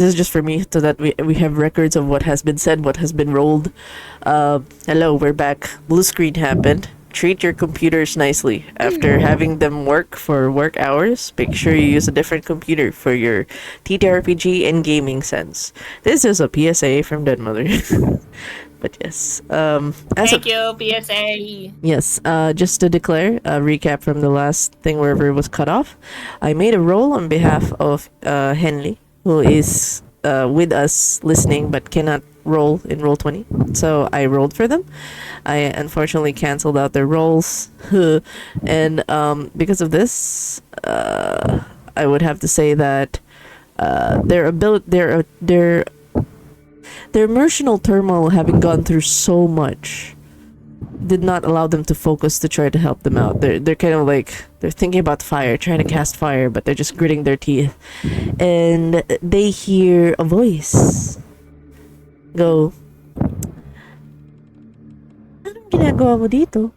This is just for me so that we have records of what has been said, what has been rolled. Hello, we're back. Blue screen happened. Treat your computers nicely. After having them work for work hours, make sure you use a different computer for your TTRPG and gaming sense. This is a PSA from Dead Mother. But yes, as Thank a, you, PSA. yes, just to declare a recap from the last thing wherever it was cut off, I made a roll on behalf of Henley, who is with us listening but cannot roll in roll 20. So I rolled for them. I unfortunately canceled out their rolls, and because of this, I would have to say that their emotional turmoil, having gone through so much, did not allow them to focus to try to help them out. They're kind of like they're thinking about fire, trying to cast fire, but they're just gritting their teeth, and they hear a voice go, "Anong ginagawa mo dito?"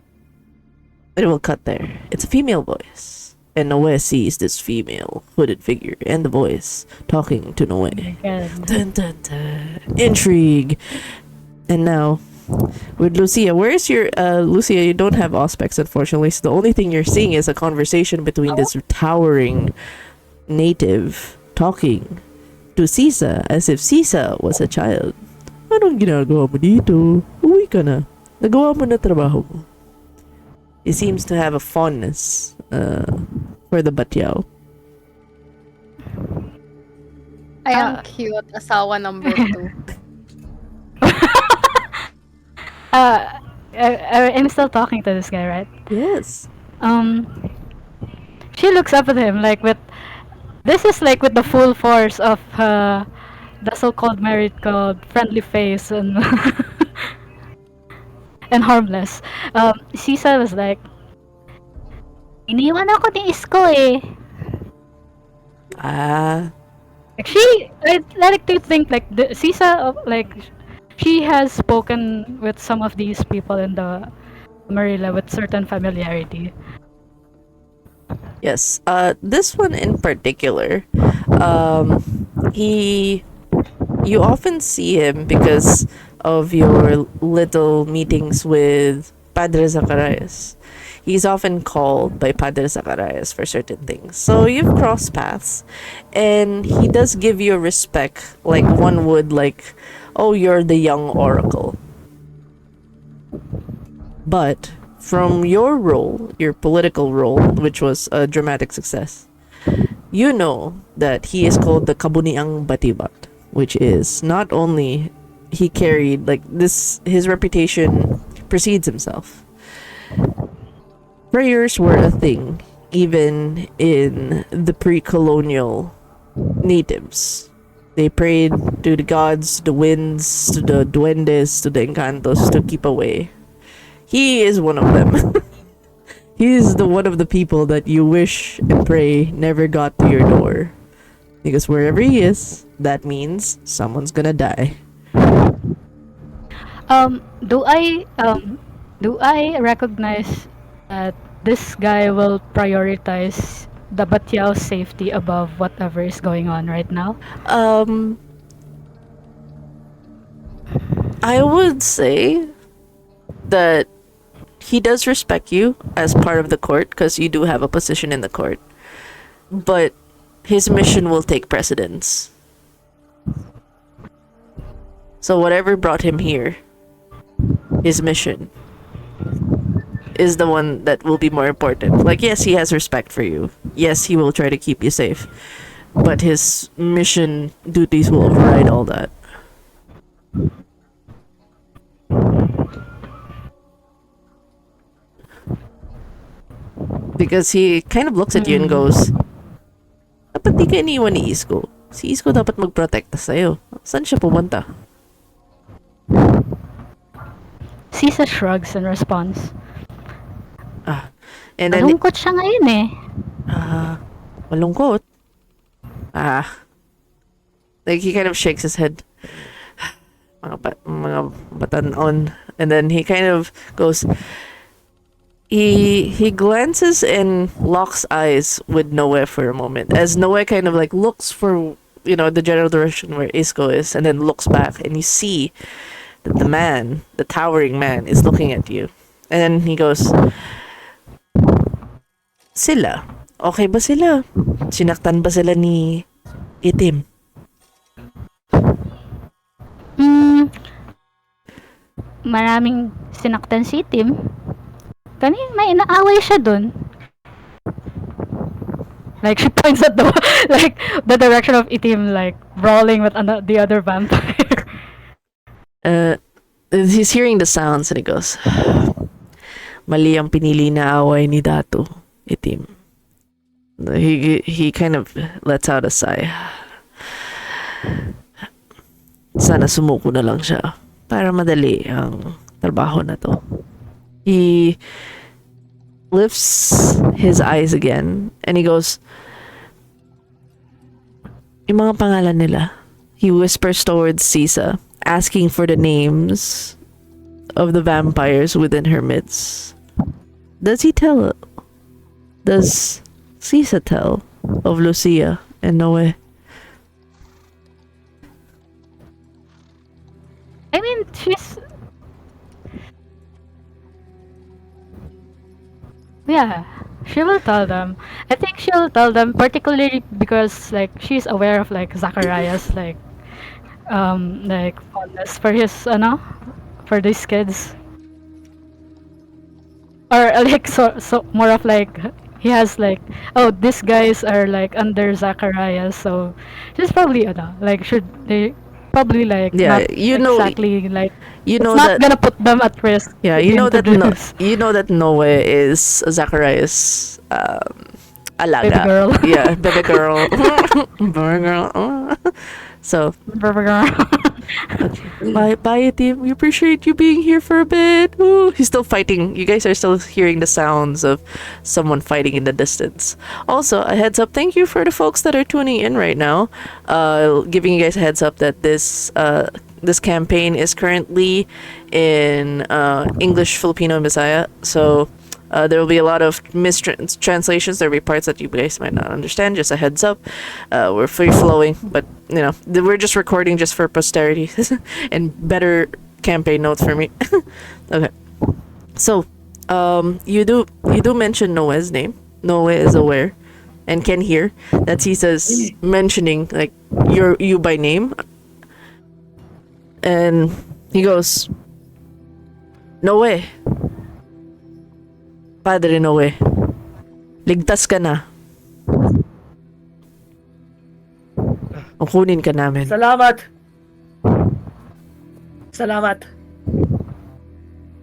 It will cut there. It's a female voice, and Noe sees this female hooded figure and the voice talking to Noe. God. Dun, dun, dun. Intrigue. And now, with Lucia, where's your Lucia? You don't have auspex, unfortunately. So the only thing you're seeing is a conversation between this towering native talking to Sisa as if Sisa was a child. Anong ginagawa mo dito? Uwi ka na. Nagawa mo na trabaho mo. He seems to have a fondness for the Batyao. I am cute. Asawa number 2. I'm still talking to this guy, right? Yes. She looks up at him like with this is like with the full force of the so-called married called friendly face and and harmless. Sisa was like, iniwan ako ni Isko eh. Like I like to think like Sisa like she has spoken with some of these people in the Marilla with certain familiarity. Yes. This one in particular, you often see him because of your little meetings with Padre Zacarias. He's often called by Padre Zacarias for certain things. So you've crossed paths, and he does give you respect like one would like, oh, you're the young oracle. But from your role, your political role, which was a dramatic success, you know that he is called the Kabuniang Batibat, which is not only he carried like this, his reputation precedes himself. Prayers were a thing even in the pre-colonial natives. They prayed to the gods, the winds, to the duendes, to the encantos to keep away. He is one of them. He is the one of the people that you wish and pray never got to your door. Because wherever he is, that means someone's gonna die. Do I recognize that this guy will prioritize the Batiao's safety above whatever is going on right now? I would say that he does respect you as part of the court because you do have a position in the court. But his mission will take precedence. So whatever brought him here, his mission is the one that will be more important. Like, yes, he has respect for you. Yes, he will try to keep you safe. But his mission duties will override all that. Because he kind of looks at you and goes, dapat di ka iniwan ni Isko. Si Isko dapat magprotekta sa'yo. Saan siya pumunta? Sisa shrugs in response. And then, Malungkot siya ngayon eh. malungkot. Like, he kind of shakes his head. Mga batanon. And then he kind of goes, he glances and locks eyes with Noe for a moment. As Noe kind of like looks for the general direction where Isko is, and then looks back, and you see that the towering man, is looking at you. And then he goes, sila, okay ba sila? Sinaktan ba sila ni Itim? Maraming sinaktan si Tim. Kanina may inaaway siya dun. Like, she points at the, like, the direction of Itim, like, brawling with the other vampire. He's hearing the sounds, and he goes, mali ang pinili na away ni Datu, Itim. He kind of lets out a sigh. Sana sumuko na lang siya para madali ang trabaho na to. He lifts his eyes again and he goes, yung mga pangalan nila. He whispers towards Sisa, asking for the names of the vampires within her midst. Does he tell? Does Sisa tell of Lucia and Noe? I mean, she's... Yeah, she will tell them. I think she'll tell them particularly because, like, she's aware of, like, Zacharias, like fondness for his, for these kids. Or, like, so more of, like, he has, like, oh, these guys are, like, under Zacharias, so she's probably, like, should they probably, like, Yeah, not you know, exactly, like, you it's know not that gonna put them at risk. yeah, to you be know that introduced. you know that Noe is Zacharias alaga. Baby girl. Yeah, baby girl. Baby girl. So, bye, team. We appreciate you being here for a bit. Ooh, he's still fighting. You guys are still hearing the sounds of someone fighting in the distance. Also, a heads up. Thank you for the folks that are tuning in right now. Giving you guys a heads up that this campaign is currently in English, Filipino, and Bisaya. So there will be a lot of mistranslations. There will be parts that you guys might not understand. Just a heads up. We're free flowing, but we're just recording just for posterity and better campaign notes for me. Okay, so you do mention Noah's name. Noah is aware and can hear that he says mentioning like you by name, and he goes, Noe. Padre Noe, ligtas ka na. O kunin ka namin. Salamat! Salamat!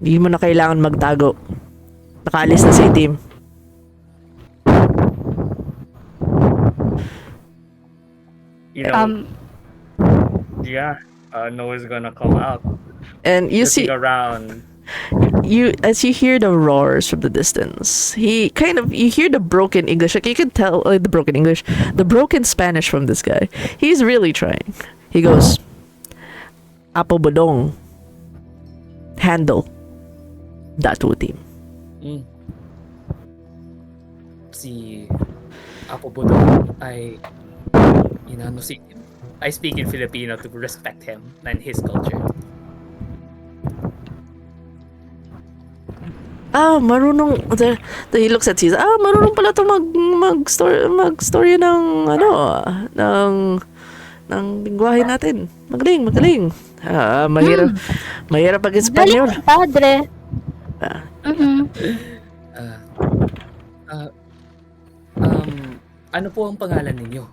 Hindi mo na kailangan magtago. Nakaalis na si Itim. You know, yeah, Noah's gonna come out. And you see, Looking around. as you hear the roars from the distance, you hear the broken English. Like you can tell the broken English, the broken Spanish from this guy. He's really trying. He goes, Apo Bodong, handle that team. Si Apo Bodong ay I speak in Filipino to respect him and his culture. Marunong. He looks at Caesar. Marunong pala to mag-story ng ng lingwahe natin. Magaling. Mahirap pag-Espanyol. Galing, padre. Ano po ang pangalan ninyo?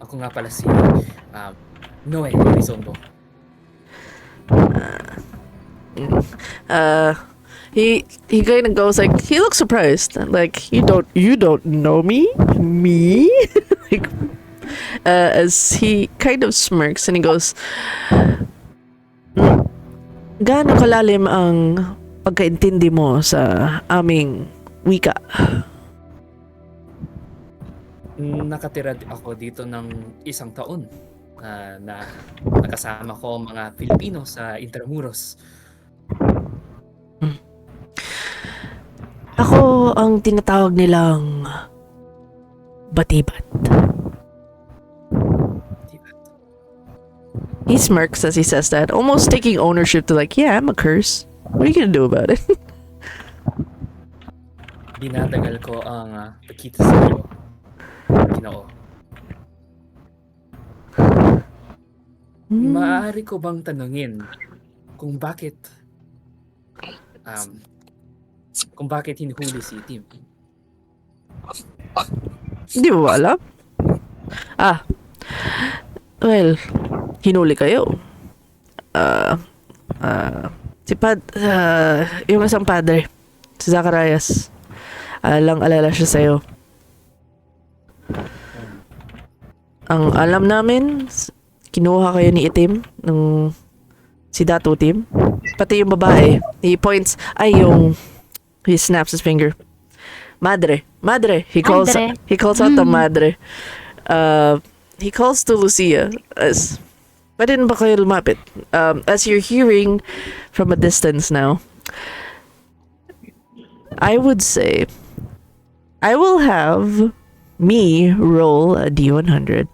Ako nga pala si Noe Rizombo. He kind of goes like, he looks surprised, like you don't know me, like, as he kind of smirks and he goes, gaano kalalim ang pagkaintindi mo sa aming wika? Nakatira ako dito ng 1 taon na nakasama ko mga Pilipino sa Intramuros. Ako ang tinatawag nilang batibat. He smirks as he says that, almost taking ownership to like, yeah, I'm a curse. What are you gonna do about it? Dinadagal ko ang pagkita sa iyo, Ginoo. Maaari ko bang tanungin kung bakit hinihuli si Tim? Hindi mo ba alam? Well, hinuli kayo. Yung isang padre, si Zacharias, alang-alala siya sa'yo. Ang alam namin, kinuha kayo ni Itim, ng si Datu Tim. Pati yung babae, he points, he snaps his finger. Madre, he calls out the madre. He calls to Lucia as, pwede na ba kayo lumapit? As you're hearing from a distance now, I would say, I will have me roll a D100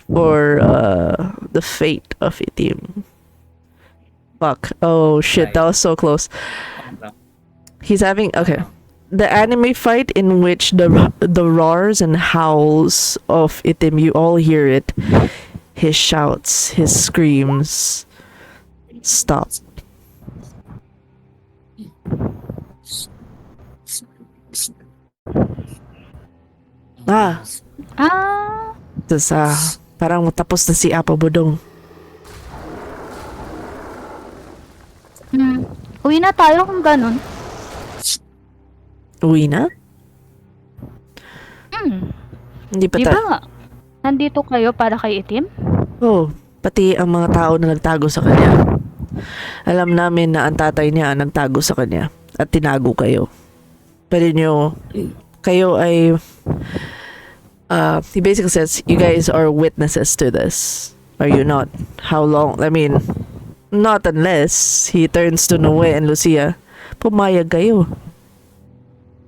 for the fate of Itim. Fuck. Oh shit, that was so close. He's having, okay. The anime fight in which the roars and howls of Itim, you all hear it. His shouts, his screams stop. Tapos parang tapos na si Apo Budong. Uwi na tayo kung ganun. Uwi na? Hindi pa Di ba nandito kayo para kay Itim? Oh, pati ang mga tao na nagtago sa kanya. Alam namin na ang tatay niya ang nagtago sa kanya at tinago kayo. Pwede nyo, kayo ay, he basically says, you guys are witnesses to this. Are you not? How long? I mean, not unless he turns to Noe and Lucia. Pumayag kayo.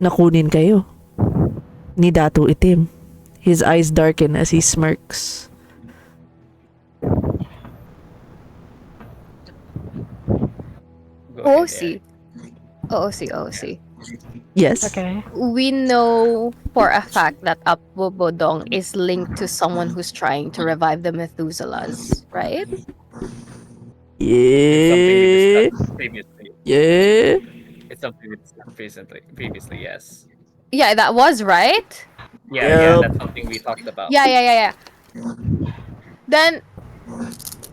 Nakunin kayo ni Datu Itim. His eyes darken as he smirks. OOC. Yes. Okay. We know for a fact that Apo Bodong is linked to someone who's trying to revive the Methuselahs, right? Yeah. Yeah. It's something we discussed previously, yes. Yeah, that was right. Yeah, that's something we talked about. Yeah. Then,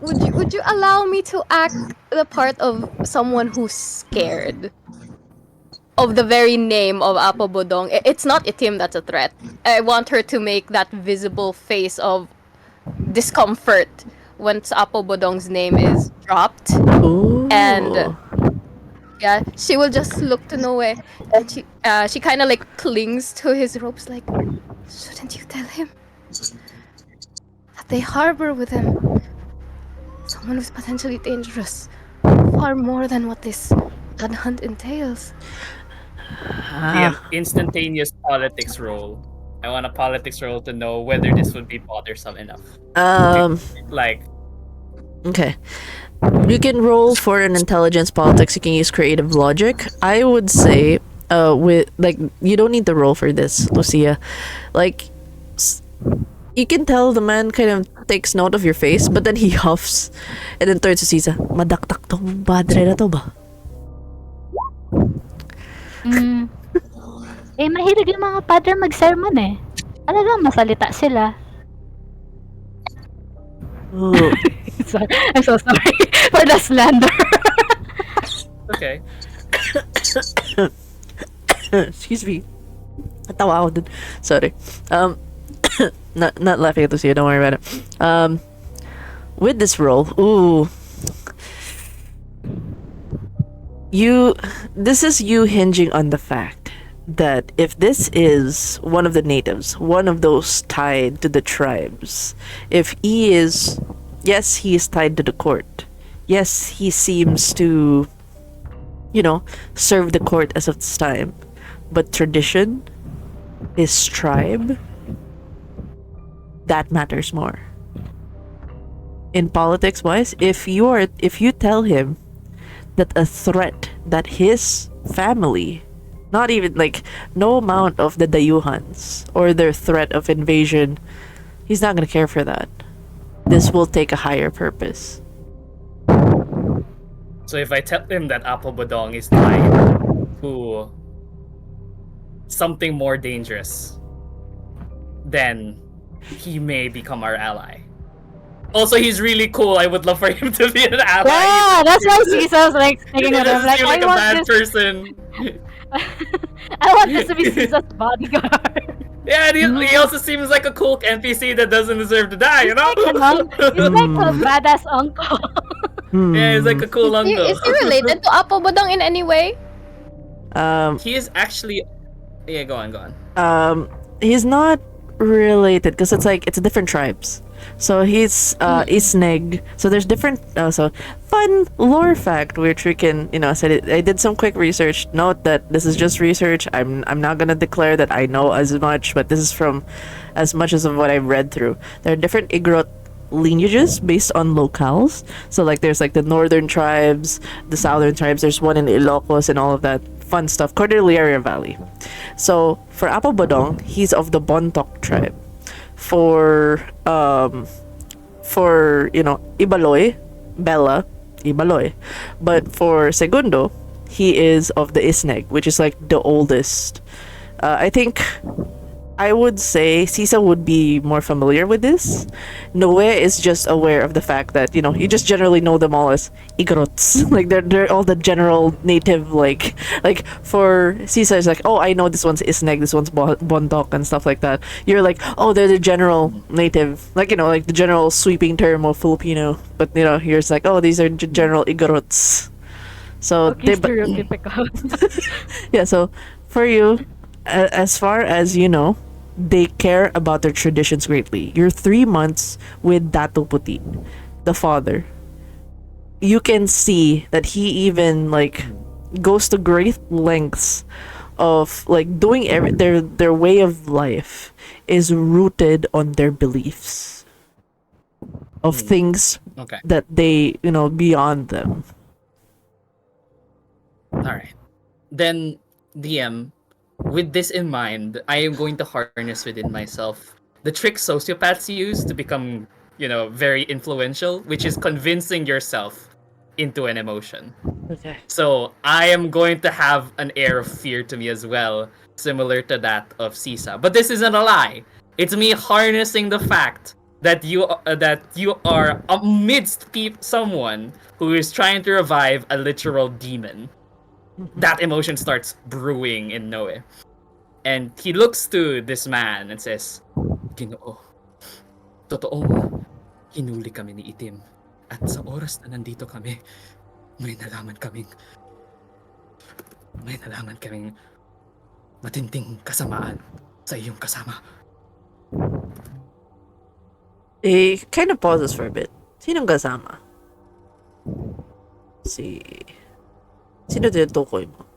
would you allow me to act the part of someone who's scared of the very name of Apo Bodong? It's not Itim that's a threat. I want her to make that visible face of discomfort once Apo Bodong's name is dropped. Ooh. And yeah, she will just look to Noe, and she kind of like clings to his ropes, like, shouldn't you tell him that they harbor with him someone who's potentially dangerous, far more than what this blood hunt entails? Yeah, instantaneous politics roll. I want a politics roll to know whether this would be bothersome enough. Like, okay. You can roll for an intelligence politics. You can use creative logic. I would say, with like, you don't need to roll for this, Lucia. Like, you can tell the man kind of takes note of your face, but then he huffs and then turns to Sisa. Madaktak tong padre na to ba? Mahilig yung mga padre mag-sermon eh. Talagang masalita sila. Oh. Sorry. I'm so sorry for the slander. okay. Excuse me. Natawa ako dun. Sorry. Not laughing at Lucia, don't worry about it. With this roll, this is you hinging on the fact that if this is one of the natives, one of those tied to the tribes, if he is, yes, he is tied to the court. Yes, he seems to, serve the court as of this time. But tradition, his tribe, that matters more. in politics wise, if you tell him that a threat that his family, not even like no amount of the Dayuhans or their threat of invasion, he's not gonna care for that. This will take a higher purpose. So if I tell him that Apo Bodong is tied to something more dangerous, then he may become our ally. Also, he's really cool. I would love for him to be an ally. Yeah, that's why Cisa's like thinking He of him. doesn't Like, seem like I a want bad this. person. I want this to be Cisa's bodyguard. Yeah, and he also seems like a cool NPC that doesn't deserve to die, you know? He's like a badass uncle. Yeah, he's like a cool uncle. Is he related to Apo Bodong in any way? He is actually... Yeah, go on. He's not related because it's different tribes. So he's Isneg. So there's different. So fun lore fact which we can I did some quick research. Note that this is just research. I'm not gonna declare that I know as much, but this is from as much as of what I've read through. There are different Igorot lineages based on locales. So like there's like the northern tribes, the southern tribes. There's one in Ilocos and all of that fun stuff. Cordillera Valley. So for Apo Bodong, he's of the Bontoc tribe. For Ibaloy, Bella, Ibaloy. But for Segundo, he is of the Isneg, which is like the oldest. I think I would say Sisa would be more familiar with this. Noe is just aware of the fact that, you just generally know them all as Igorots. Like they're all the general native like for Sisa is like, oh, I know this one's Isneg, this one's Bontoc and stuff like that. You're like, oh, they're the general native, like like the general sweeping term of Filipino. But here's like, oh, these are general Igorots. So Okay, stereotypical. yeah, so for you, as far as you know, they care about their traditions greatly. You're 3 months with Dato Puti, the father. You can see that he even like goes to great lengths of like doing their way of life is rooted on their beliefs of things Okay. that they beyond them. Alright. Then, DM, with this in mind, I am going to harness within myself the trick sociopaths use to become, very influential, which is convincing yourself into an emotion. Okay. So I am going to have an air of fear to me as well, similar to that of Sisa. But this isn't a lie. It's me harnessing the fact that you are amidst someone who is trying to revive a literal demon. That emotion starts brewing in Noe. And he looks to this man and says, Ginoo, totoong hinuli kami ni Itim. At sa oras na nandito kami, may nalaman kaming matinding kasamaan sa iyong kasama. He kind of pauses for a bit. Sinong kasama? Sino tinutukoy mo?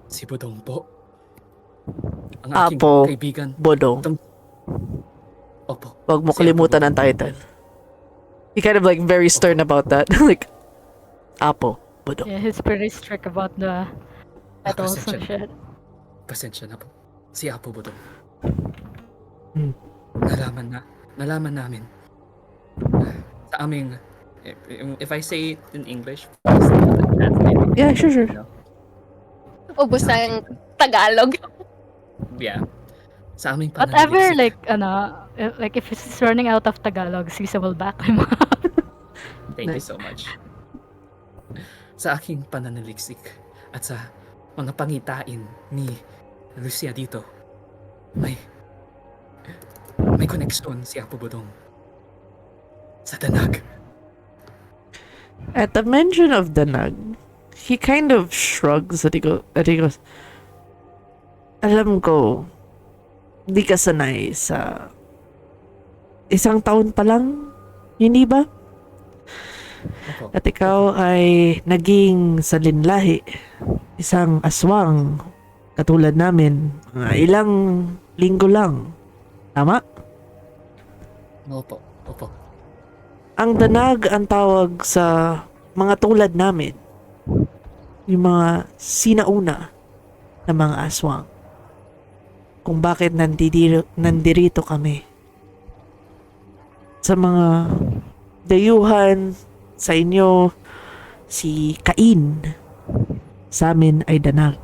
Si Bodong po. Ang aking Apo kaibigan. Bodong. Opo. Wag mo Si kalimutan Apo ang title. He kind of like very stern about that. Like, Apo Bodong. Yeah, he's pretty strict about the titles and shit. Pasensya na po. Si Apo Bodong. Hmm. Nalaman namin. Sa aming, if I say it in English, Yeah, sure. Ubus ng Tagalog. Yeah. Sa aming Whatever, pananaliksik. like if he's running out of Tagalog, Sisa will back him up. Thank you Nice. so much. Sa aking pananaliksik at sa mga pangitain ni Lucia dito, may koneksyon si Apo Bodong sa Danag. At the mention of Danag, he kind of shrugs and he goes, alam ko, di ka sanay sa isang taon pa lang, hindi ba? Opo. At ikaw ay naging salinlahi, isang aswang, katulad namin, mga ilang linggo lang. Tama? Opo. Ang danag ang tawag sa mga tulad namin. Yung mga sinauna na mga aswang. Kung bakit nandirito kami. Sa mga dayuhan, sa inyo, si Cain. Sa amin ay danag.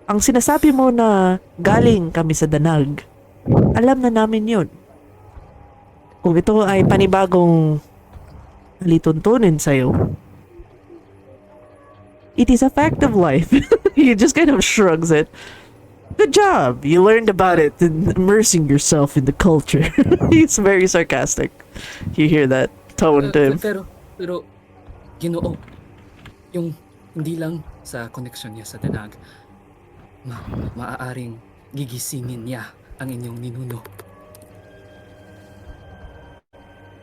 Ang sinasabi mo na galing kami sa danag, alam na namin yun. Kung ito ay panibagong lituntunin sa'yo, it is a fact of life. He just kind of shrugs it. Good job! You learned about it and immersing yourself in the culture. He's very sarcastic. You hear that tone to him. Pero, Ginoo, yung hindi lang sa koneksyon niya sa Danag, maaaring gigisingin niya ang inyong ninuno.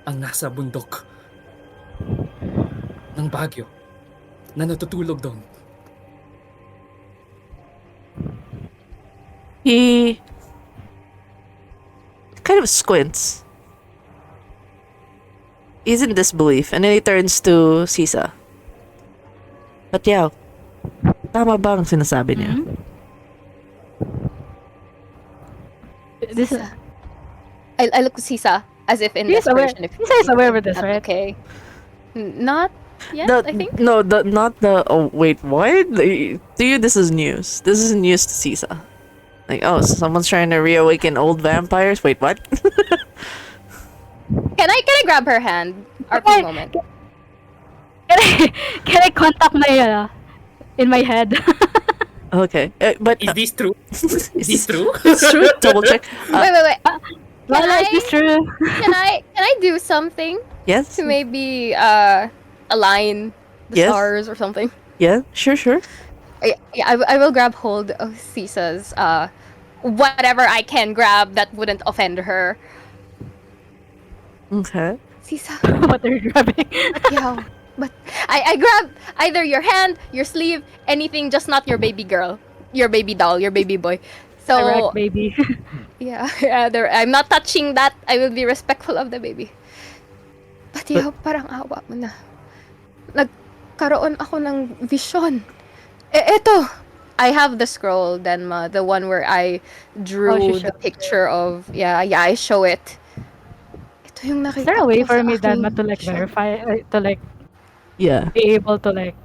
Ang nasa bundok ng Baguio na natutulog doon. He kind of squints. He's in disbelief, and then he turns to Sisa. But yeah, tama ba ang sinasabi niya? This is I look to Sisa as if in He's aware. desperation. Sisa is aware of this, Not right? okay. Not yet, I think. No, not the. Oh wait, what? To you, this is news. This is news to Sisa. Like, oh, so someone's trying to reawaken old vampires. Wait, what? Can I grab her hand? RP Okay. moment. Can I contact my in my head? Okay, but Is this true? Is this true? it's true. Double check. Wait. Lala, is this true? Can I do something Yes. to maybe align the Yes. stars or something? Yeah. Sure. Yeah, I will grab hold of Sisa's whatever I can grab that wouldn't offend her. Okay. Sisa, What are you grabbing? yeah. But I grab either your hand, your sleeve, anything, just not your baby girl, your baby doll, your baby boy. So Correct, baby. yeah, I'm not touching that. I will be respectful of the baby. But yeah, parang awa mo na. Nagkaroon ako ng vision. Eto, I have the scroll, Denma, the one where I drew she the showed picture of, I show it. Ito yung nakita Is there a way ko for sa me, aking Danma, to like vision. verify, to like Yeah. be able to like?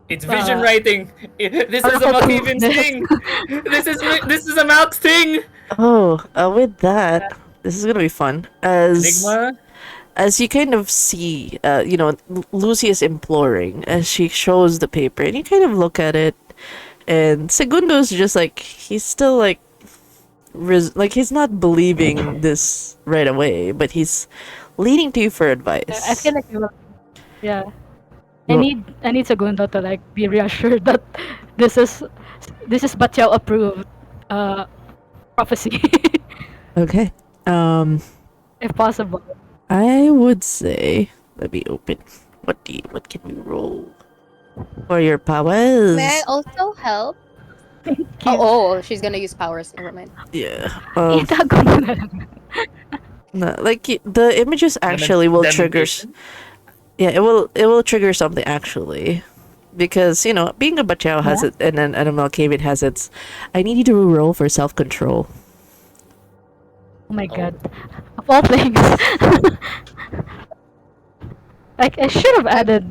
It's vision Uh, writing. This is a Malkavian's thing. This is a Malk's thing. Oh, with that, this is gonna be fun. Enigma. As you kind of see, Lucy is imploring as she shows the paper, and you kind of look at it, and Segundo's just like, he's still like, he's not believing this right away, but he's leaning to you for advice. I feel like yeah. I You- need Segundo to like be reassured that this is Batyaw approved prophecy, Okay. if possible. I would say, let me open. What can we roll for your powers? May I also help? Thank you. Oh, she's gonna use powers. Never mind. Yeah. Itago mo na lang. No, the images actually will trigger. Yeah, it will trigger something actually, because being a Bachao has it, and an Malkavian has its. I need you to roll for self-control. Oh my god. Of all things. Like, I should have added.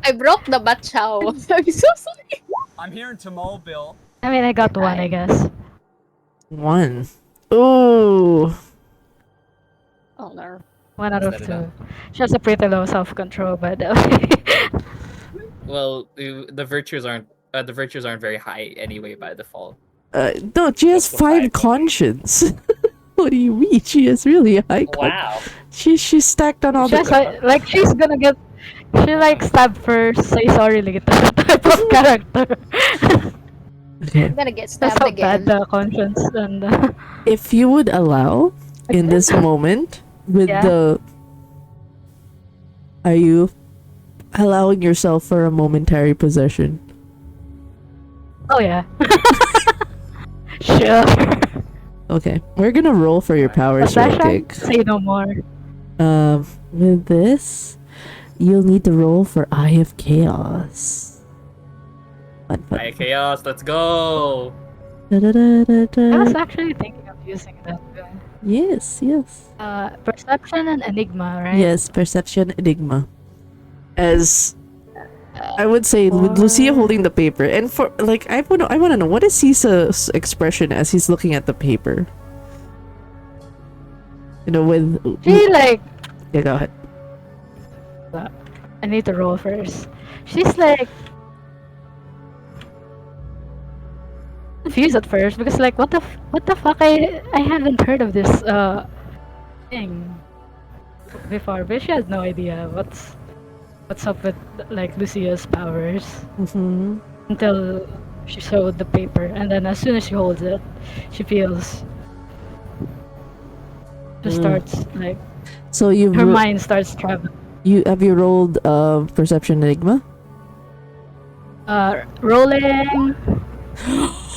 I broke the batchow. I'm so sorry. I'm here in Tamaulipas. I mean, I got one, I guess. 1. Ooh. Oh no. 1 out of Is that 2. She has a pretty low self-control, but Well, the virtues aren't very high anyway by default. No, she has What's the 5 five? conscience. What do you mean? She has really high Wow. She's stacked on all she's the. like she's gonna get. She like stab first, say sorry later type of character. Okay. I'm gonna get That's stabbed how again. bad the conscience and. If you would allow, in this moment, with Yeah. are you allowing yourself for a momentary possession? Oh yeah. Sure. Okay, we're gonna roll for your powers real Possession? quick. Say no more. With this, you'll need to roll for Eye of Chaos. Hi, Chaos, let's go! I was Da-da-da-da-da. actually thinking of using that. Yes, yes. Perception and enigma, right? Yes, Perception Enigma. As I would say, with Lucia holding the paper, and for like, I wanna know what is Cisa's expression as he's looking at the paper. You know, with She like yeah, go ahead. I need to roll first. She's like confused at first because like what the fuck I haven't heard of this thing before, but she has no idea what's up with like Lucia's powers Mm-hmm. until she showed the paper, and then as soon as she holds it, she feels just starts like So you her mind starts traveling. you rolled Perception Enigma? Rolling.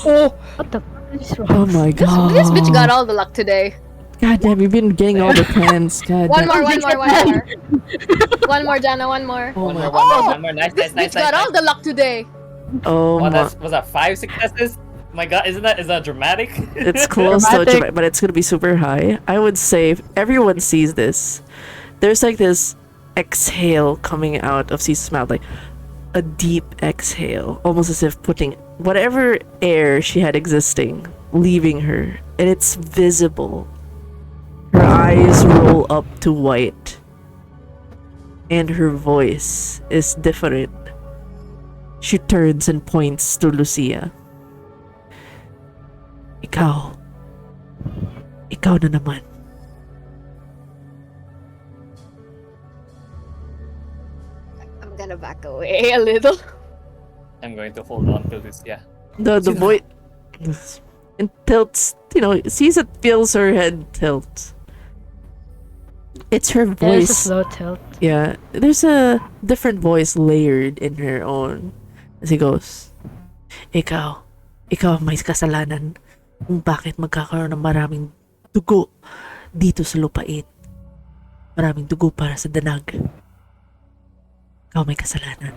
Oh! What the fuck is wrong? Oh my god! This bitch got all the luck today. God damn, you've been getting all the pens. God One damn. more. One more, Jana, one more. Oh One my. more. Nice, This nice, bitch nice, got nice. all the luck today. Oh What, my. was that 5 successes? My god, is that dramatic? It's close to Dramatic. dramatic, but it's gonna be super high. I would say if everyone sees this, there's like this exhale coming out of Cisa's mouth, like a deep exhale, almost as if putting whatever air she had existing leaving her, and it's visible. Her eyes roll up to white, and her voice is different. She turns and points to Lucia. Ikaw. Ikaw na naman. I'm gonna back away a little. I'm going to hold on to this, yeah. The voice and tilts, you know, sees it, feels her head tilt. It's her There's a voice. slow tilt. Yeah, there's a different voice layered in her own. As he goes, ikaw ang may kasalanan kung bakit magkakaroon ng maraming dugo dito sa lupain. Maraming dugo para sa danag. Ikaw may kasalanan.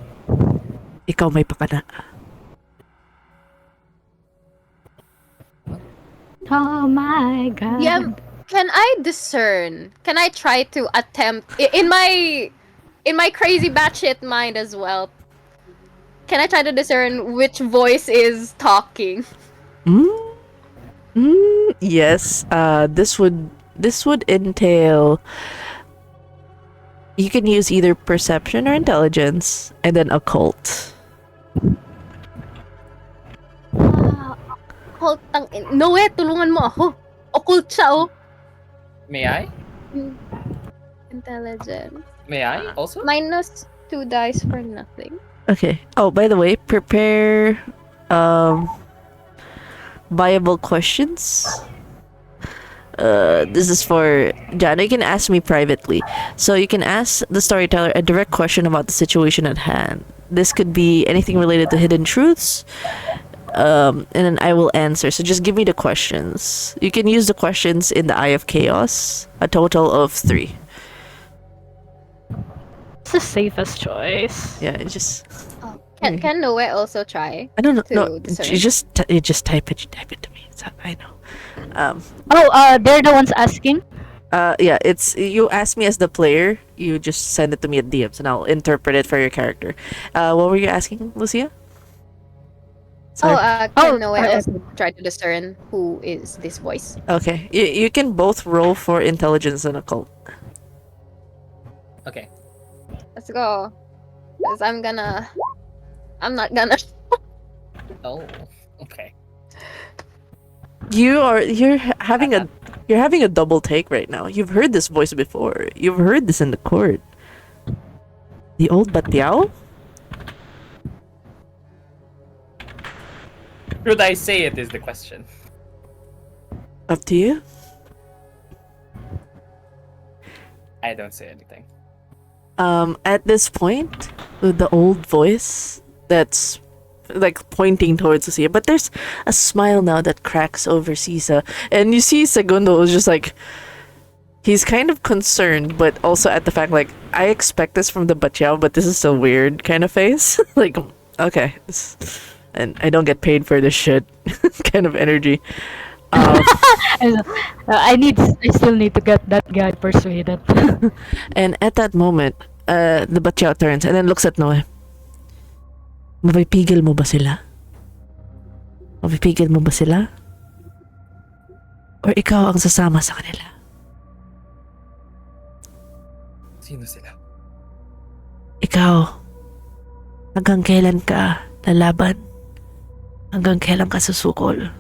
Ikaw may pakana. Oh my god. Yeah, can I discern? Can I try to attempt in my crazy batshit mind as well? Can I try to discern which voice is talking? Yes. This would entail. You can use either perception or intelligence, and then occult. Occult no eh, tulungan mo ako. Occult siya oh. May I? Intelligence. May I also? -2 dice for nothing. Okay. Oh, by the way, prepare viable questions. This is for Jana. You can ask me privately. So you can ask the storyteller a direct question about the situation at hand. This could be anything related to hidden truths. And then I will answer. So just give me the questions. You can use the questions in the Eye of Chaos. A total of 3. It's the safest choice. Yeah, it just. Oh, can Noe also try? I don't know. To No, discern. you just type it. You type it to me. So I know. They're the ones asking. Yeah, it's you ask me as the player. You just send it to me at DMs, and I'll interpret it for your character. What were you asking, Lucia? Sorry. Can Noe sorry. also try to discern who is this voice? Okay, you can both roll for intelligence and occult. Okay. Let's go. Cause I'm not gonna. Oh, okay. You're having a double take right now. You've heard this voice before. You've heard this in the court. The old Batiao? Should I say it is the question? Up to you. I don't say anything. At this point, with the old voice that's like pointing towards Lucia. But there's a smile now that cracks over Sisa. And you see Segundo is just like, he's kind of concerned, but also at the fact, like, I expect this from the Bachao, but this is still weird kind of face. Like, okay. And I don't get paid for this shit kind of energy. I still need to get that guy persuaded. And at that moment, the Bachao turns and then looks at Noe. Mapipigil mo ba sila? Mapipigil mo ba sila? Or ikaw ang sasama sa kanila? Sino sila? Ikaw, hanggang kailan ka lalaban? Hanggang kailan ka susukol?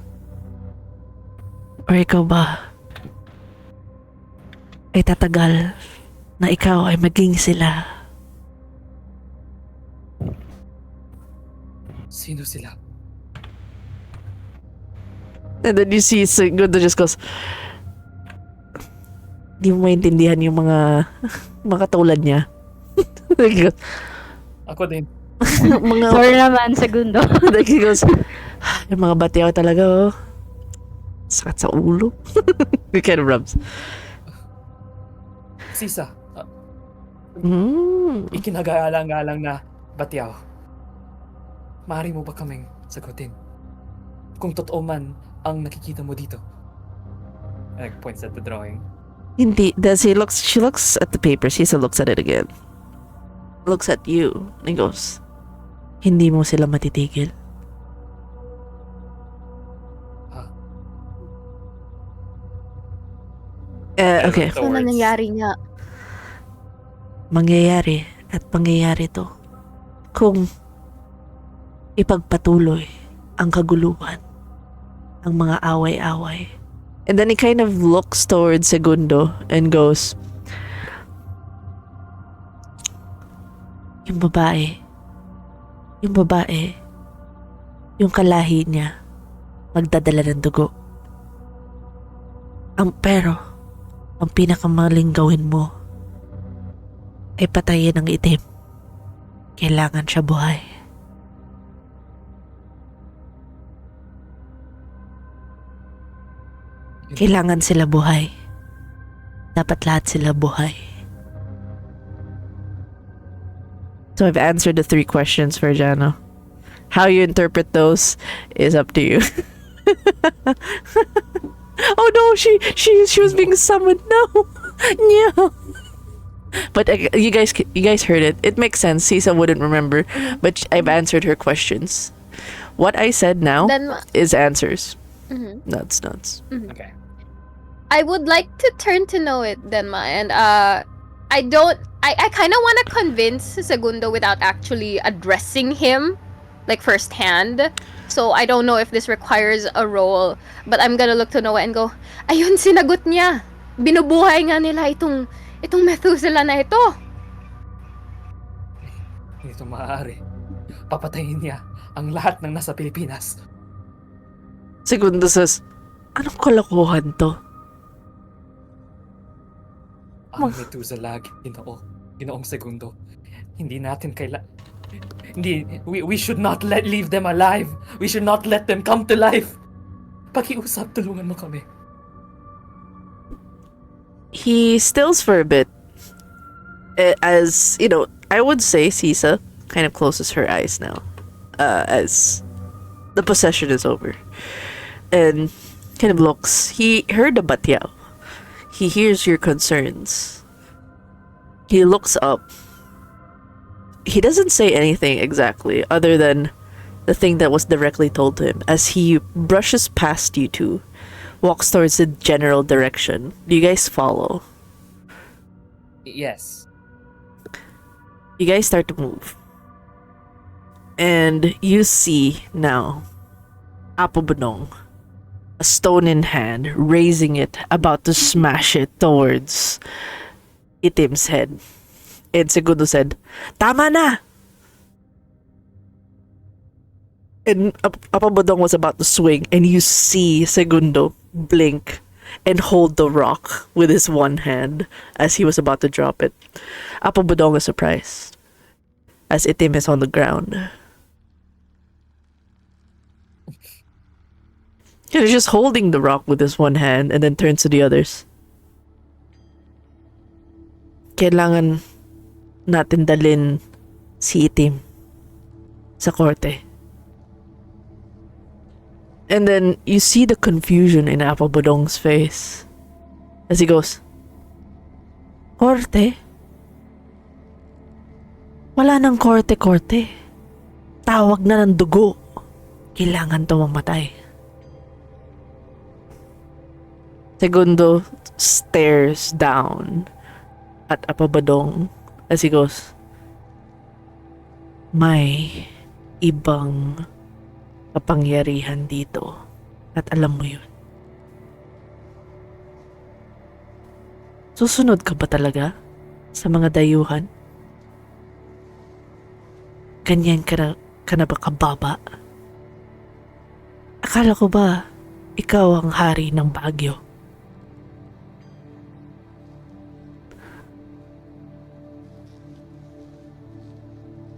Or ikaw ba ay tatagal na ikaw ay maging sila? Sino sila? And then you see Segundo just goes, di mo maintindihan yung mga tulad niya. Like, he goes, Ako din. mga, Sorry naman, Segundo. like he goes, yung mga batiyaw talaga, oh. Sakit sa ulo. He kind of rubs. Sisa, Mm. ikinagalang-galang na Batiaw. Maaari mo ba kaming sagutin? Kung totoo man ang nakikita mo dito. And points at the drawing. Hindi. She looks at the paper. Sisa looks at it again. Looks at you. And goes, hindi mo sila matitigil. Okay. Ano na nangyari nga? Mangyayari at pangyayari to kung ipagpatuloy ang kaguluhan, ang mga away-away. And then he kind of looks towards Segundo and goes, yung babae, yung kalahi niya, magdadala ng dugo. Ang pinakamaling gawin mo ay patayin ang itim. Kailangan siya buhay. Kailangan sila buhay. Dapat lahat sila buhay. So I've answered the 3 questions for Jano. How you interpret those is up to you. Oh no, she was being summoned. No. No. But you guys heard it. It makes sense. Sisa wouldn't remember, but I've answered her questions. What I said now is answers. Nuts. Okay. I would like to turn to know it, Denma, and I kind of want to convince Segundo without actually addressing him, like firsthand. So I don't know if this requires a roll, but I'm gonna look to Noah and go, ayun, sinagot niya. Binubuhay nga nila itong Methuselah na ito. Hindi ito maaari. Papatayin niya ang lahat ng nasa Pilipinas. Segundo says, anong kalokohan to? Ang Methuselah, Ginoong Segundo. Hindi natin we should not leave them alive. We should not let them come to life. Pakiusap, tulungan mo kami. He stills for a bit. As, you know, I would say Sisa kind of closes her eyes now. As the possession is over. And kind of looks. He heard the Batiao. He hears your concerns. He looks up. He doesn't say anything exactly other than the thing that was directly told to him as he brushes past you two, walks towards the general direction. Do you guys follow? Yes. You guys start to move. And you see now Apo Bunong, a stone in hand, raising it, about to smash it towards Itim's head. And Segundo said, "Tama na!" And Apo Bunong was about to swing, and you see Segundo blink and hold the rock with his one hand as he was about to drop it. Apo Bunong is surprised as Itim is on the ground. He's just holding the rock with his one hand and then turns to the others. Kailangan natin dalin si Itim sa korte. And then you see the confusion in Apple Bodong's face as he goes, Korte? Wala nang korte-korte. Tawag na ng dugo. Kailangan to mamatay. Segundo stares down at Apabadong as he goes, may ibang kapangyarihan dito at alam mo yun. Susunod ka ba talaga sa mga dayuhan? Ganyan ka na ba kababa? Akala ko ba ikaw ang hari ng Baguio?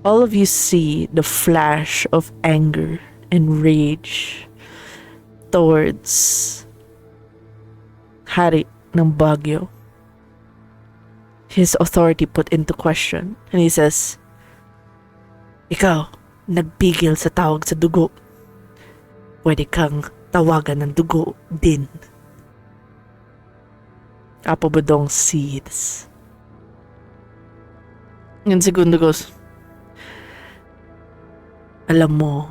All of you see the flash of anger and rage towards hari ng Baguio. His authority put into question, and he says, Ikaw, nagpigil sa tawag sa dugo. Pwede kang tawagan ng dugo din. Apabadong sees. And Segundo goes, Alam mo,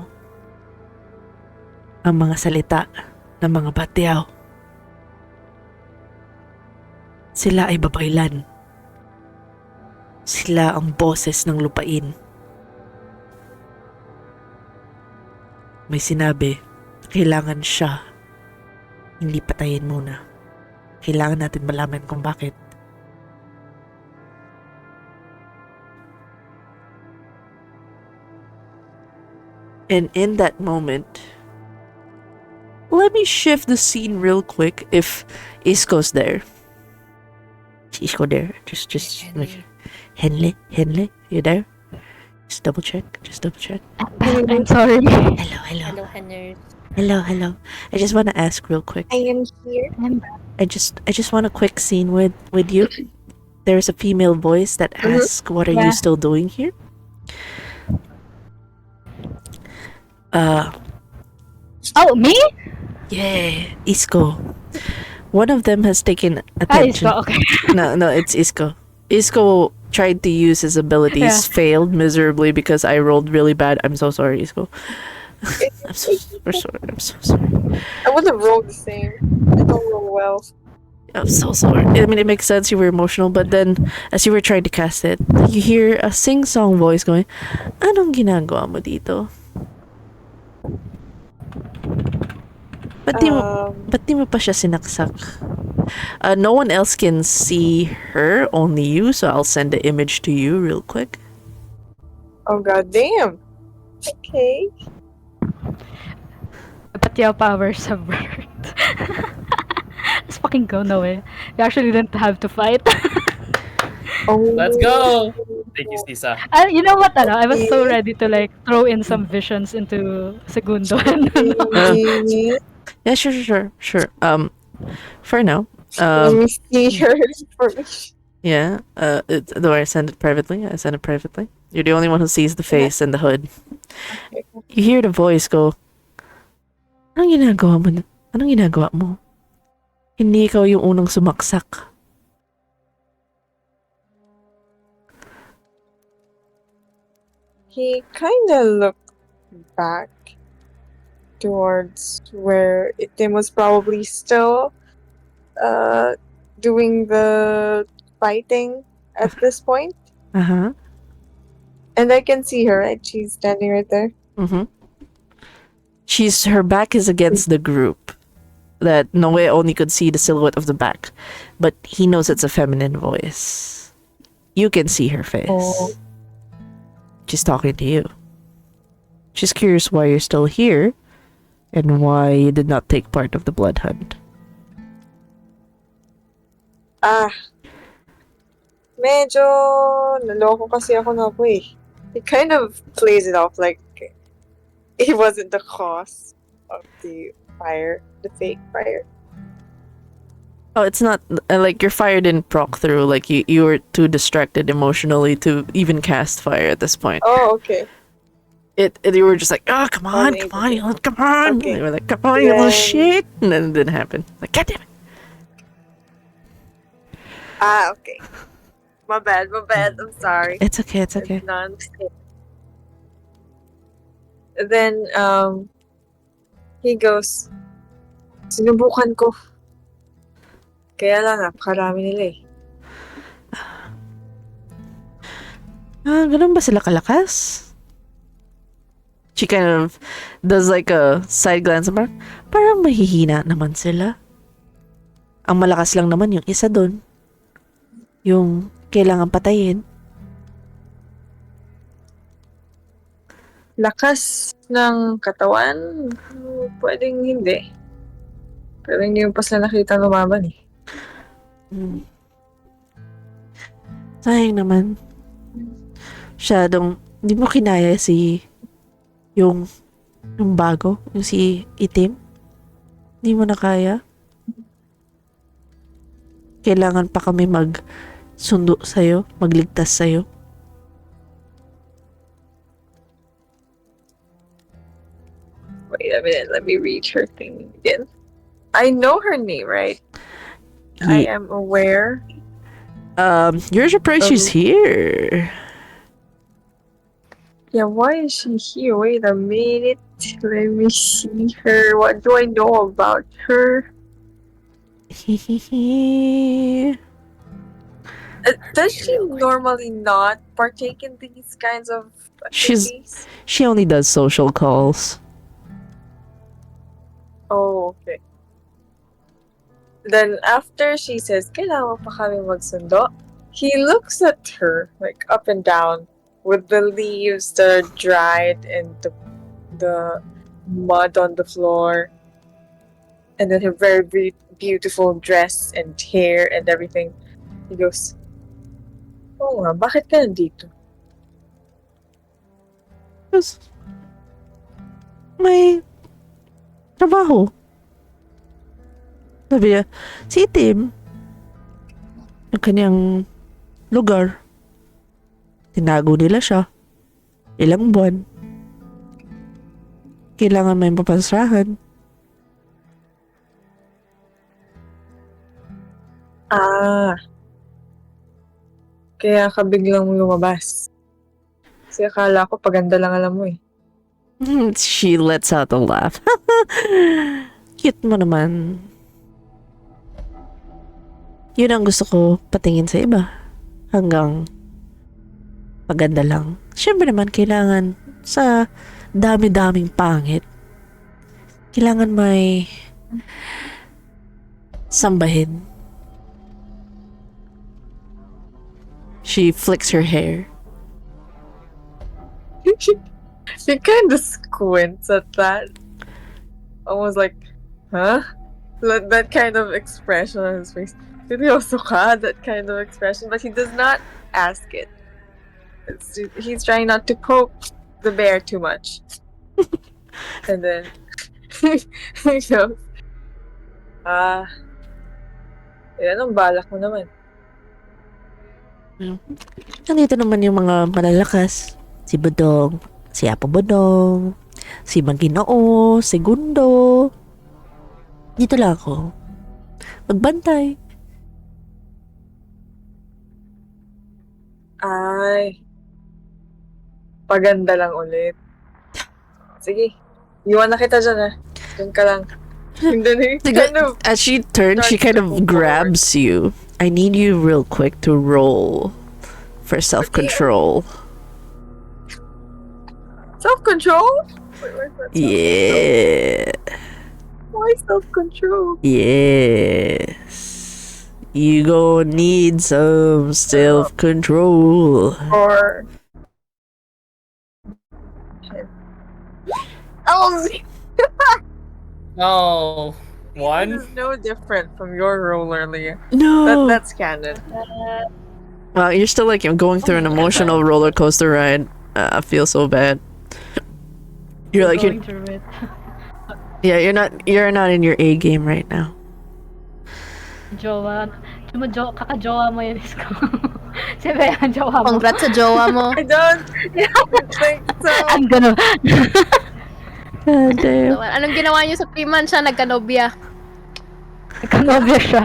ang mga salita ng mga batyaw, sila ay babaylan. Sila ang boses ng lupain. May sinabi, kailangan siya hindi patayin muna. Kailangan natin malaman kung bakit. And in that moment, let me shift the scene real quick if Isko's there. Is Isko there? Just like, Henley, you there? Just double check. I'm sorry. Hello. Hello. I just want to ask real quick. I am here. I just want a quick scene with you. There's a female voice that asks, "What are you still doing here?" Oh, me? Yeah, Isko. One of them has taken attention. Isko, okay. No, it's Isko. Isko tried to use his abilities, failed miserably because I rolled really bad. I'm so sorry, Isko. I'm so sorry. I would have rolled the same. I don't roll well. I'm so sorry. I mean, it makes sense you were emotional, but then as you were trying to cast it, you hear a sing-song voice going, Anong ginagawa mo dito? Ba't di mo pa siya sinaksak? No one else can see her, only you, so I'll send the image to you real quick. Oh god damn. Okay. But your powers have worked. Let's fucking go, no way. You actually didn't have to fight. Oh. Let's go! Thank you, Sisa. You know what, I was so ready to like throw in some visions into Segundo. Yeah, sure. For now, Let me see her information. yeah, do I send it privately? I send it privately. You're the only one who sees the face and the hood. You hear the voice go, Anong ginagawa mo? Hindi ikaw yung unang sumaksak. He kinda looked back towards where Itim was probably still doing the fighting at this point. Uh-huh. And I can see her, right? She's standing right there. Mm-hmm. Her back is against the group. That Noe only could see the silhouette of the back. But he knows it's a feminine voice. You can see her face. Oh. She's talking to you. She's curious why you're still here and why you did not take part of the blood hunt. Medyo naloko kasi ako na ako eh. He kind of plays it off like he wasn't the cause of the fire, the fake fire. Oh, it's not like your fire didn't proc through. Like you were too distracted emotionally to even cast fire at this point. Oh, okay. You were just like, oh, come on, Unable come on, to. you little, come on. Okay. They were like, come on, you little Then- shit, and then it didn't happen. Like, god damn it. Ah, okay. My bad. I'm sorry. It's okay. It's okay. It's not a mistake. Then, he goes, sinubukan ko. Kaya lang, napakarami nila eh. Ganun ba sila kalakas? She kind of does like a side glance. Parang mahihina naman sila. Ang malakas lang naman yung isa dun. Yung kailangan patayin. Lakas ng katawan, pwedeng hindi. Pero hindi mo pa sila nakita lumaban eh. Sayang naman. Masyadong, di mo kinaya yung bago, yung si Itim. Di mo na kaya. Kailangan pa kami magsundo sa'yo, magligtas sa'yo. Wait a minute, let me read her thing again. I know her name, right? I am aware. You're surprised she's here. Yeah, why is she here? Wait a minute. Let me see her. What do I know about her? Does she normally not partake in these kinds of activities? She only does social calls. Oh, okay. Then after she says, kailangan mo pa kami magsundo, he looks at her, like up and down, with the leaves that are dried and the mud on the floor. And then her very beautiful dress and hair and everything. He goes, oh nga, bakit ka nandito? Yes. May trabaho. Sabi niya, si Tim, yung kanyang lugar, tinago nila siya. Ilang buwan. Kailangan may mapasrahan. Ah. Kaya ka biglang lumabas. Kasi akala ko paganda lang alam mo eh. She lets out a laugh. Cute mo naman. Yun ang gusto ko patingin sa iba. Hanggang maganda lang. Siyempre naman, kailangan sa dami-daming pangit. Kailangan may sambahin. She flicks her hair. She kind of squints at that. Almost like, huh? That kind of expression on his face. Seryoso ka? That kind of expression. But he does not ask it. He's trying not to poke the bear too much. And then, he goes, yan ang balak mo naman. Nandito naman yung mga malalakas. Si Budong, si Apo Budong, si Maginoo, si Gundo. Dito lang ako. Magbantay. Ay. Paganda lang ulit. Sige. Iwan na kita dyan Doon ka lang. And then he kind of As she turns, she kind of grabs you. I need you real quick to roll for self-control. Self-control? Wait, where's that Yeah. Why self-control? Yes. You gonna need some self-control. Or... Oh, Oh, this one. is no different from your role earlier. No. That's canon. Wow, you're still like going through an emotional roller coaster ride. I feel so bad. You're like, going through it. Yeah, you're not in your A game right now. Jowa. Kaka-jowa mo yun, Isko. Si Bea, jowa mo. Congrats sa jowa mo. I don't think so. I'm gonna... God damn. Anong ginawa niyo sa 3 months siya nagkanobya? Kanobya siya.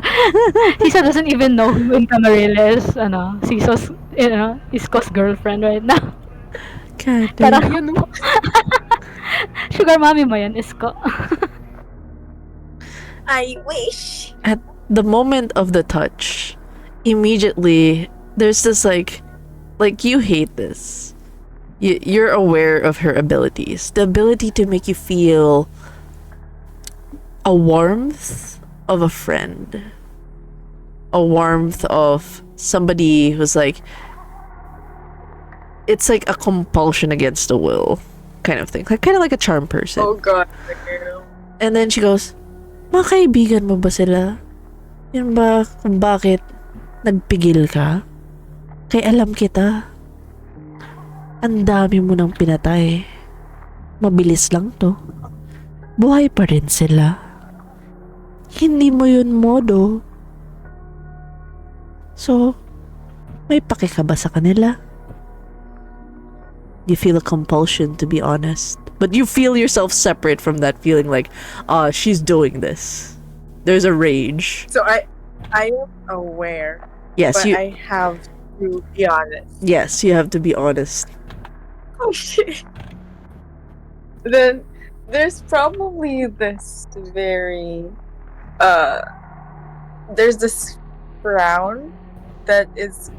Sisa doesn't even know who in Camarilla is, Siso's, Isko's girlfriend right now. God damn. Parang, sugar mommy mo yan, Isko. I wish. At the moment of the touch, immediately there's this like you hate this. You're aware of her abilities. The ability to make you feel a warmth of a friend. A warmth of somebody who's like, it's like a compulsion against the will kind of thing. Like kind of like a charm person. Oh god. And then she goes, mga kaibigan mo ba sila? Yan ba kung bakit nagpigil ka? Kaya alam kita. Ang dami mo nang pinatay. Mabilis lang to. Buhay pa rin sila. Hindi mo yun modo. So, may pake ka ba sa kanila? You feel a compulsion to be honest. But you feel yourself separate from that feeling like, she's doing this. There's a rage. So I am aware. Yes, but you I have to be honest. yes, you have to be honest. Oh shit. Then there's probably this very there's this frown that is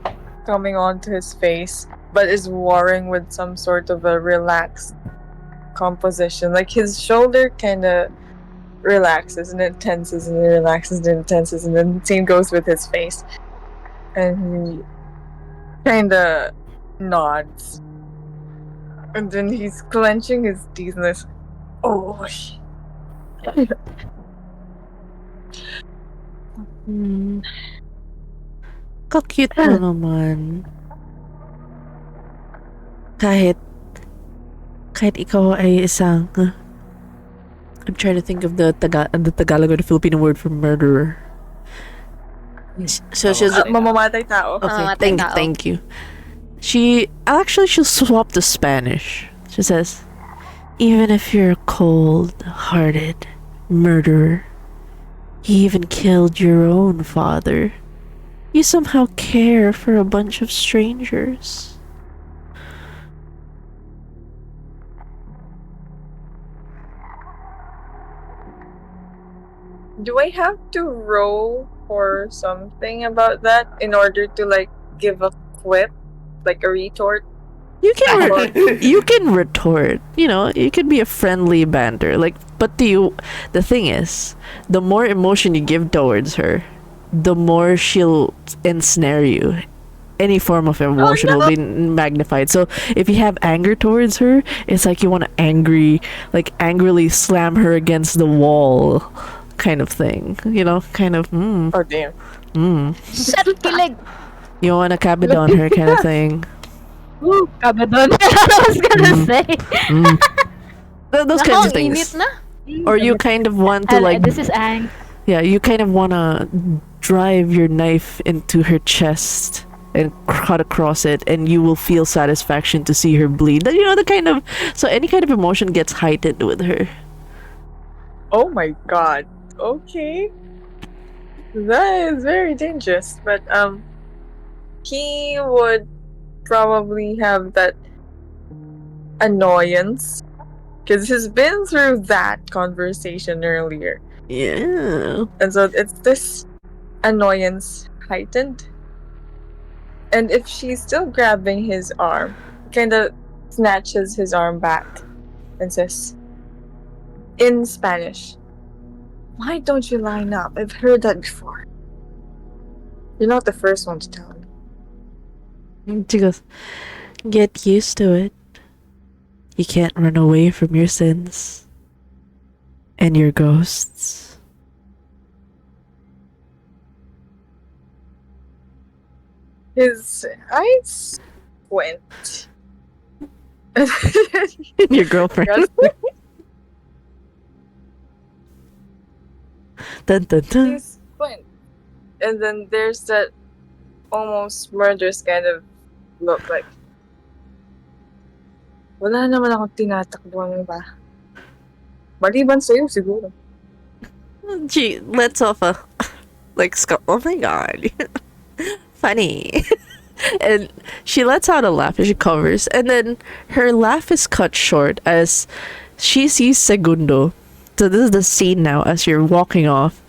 coming onto his face but is warring with some sort of a relaxed composition. Like his shoulder kinda relaxes and it tenses and it relaxes and it tenses, and then the same goes with his face. And he kinda nods. And then he's clenching his teeth and is, oh shit. Hmm. Ka-cute mo naman. Kahit ikaw ay isang I'm trying to think of the Tagalog or the Filipino word for murderer. So she's Mamamatay tao. okay. Mamamatay tao. Thank you. She'll swap to Spanish. She says, even if you're a cold-hearted murderer, you even killed your own father, you somehow care for a bunch of strangers. Do I have to roll for something about that in order to like give a quip, like a retort? You can retort. You know, you can be a friendly banter. Like, but the thing is, the more emotion you give towards her, the more she'll ensnare you. Any form of emotion will be magnified. So if you have anger towards her, it's like you want to angrily slam her against the wall, kind of thing. You know, kind of. Oh damn. Shut kilig! You want to kabadon her, kind of thing. Ooh, kabadon. I was gonna say. Those kinds of things. Init na. Or you kind of want to like. This is Ang. Yeah, you kind of want to drive your knife into her chest and cut across it, and you will feel satisfaction to see her bleed. You know, so any kind of emotion gets heightened with her. Oh my god. Okay. That is very dangerous. But he would probably have that annoyance because he's been through that conversation earlier. Yeah. And so it's this annoyance heightened. And if she's still grabbing his arm, kind of snatches his arm back and says, in Spanish, why don't you line up? I've heard that before. You're not the first one to tell me. She goes, get used to it. You can't run away from your sins and your ghosts. His eyes squint. Your girlfriend. Dun, dun, dun. He's fine. And then there's that almost murderous kind of look like, wala naman akong tinatakbuhan ba? Maliban sa'yo, siguro. She lets off a like oh my god, funny. And she lets out a laugh as she covers, and then her laugh is cut short as she sees Segundo. So this is the scene now as you're walking off.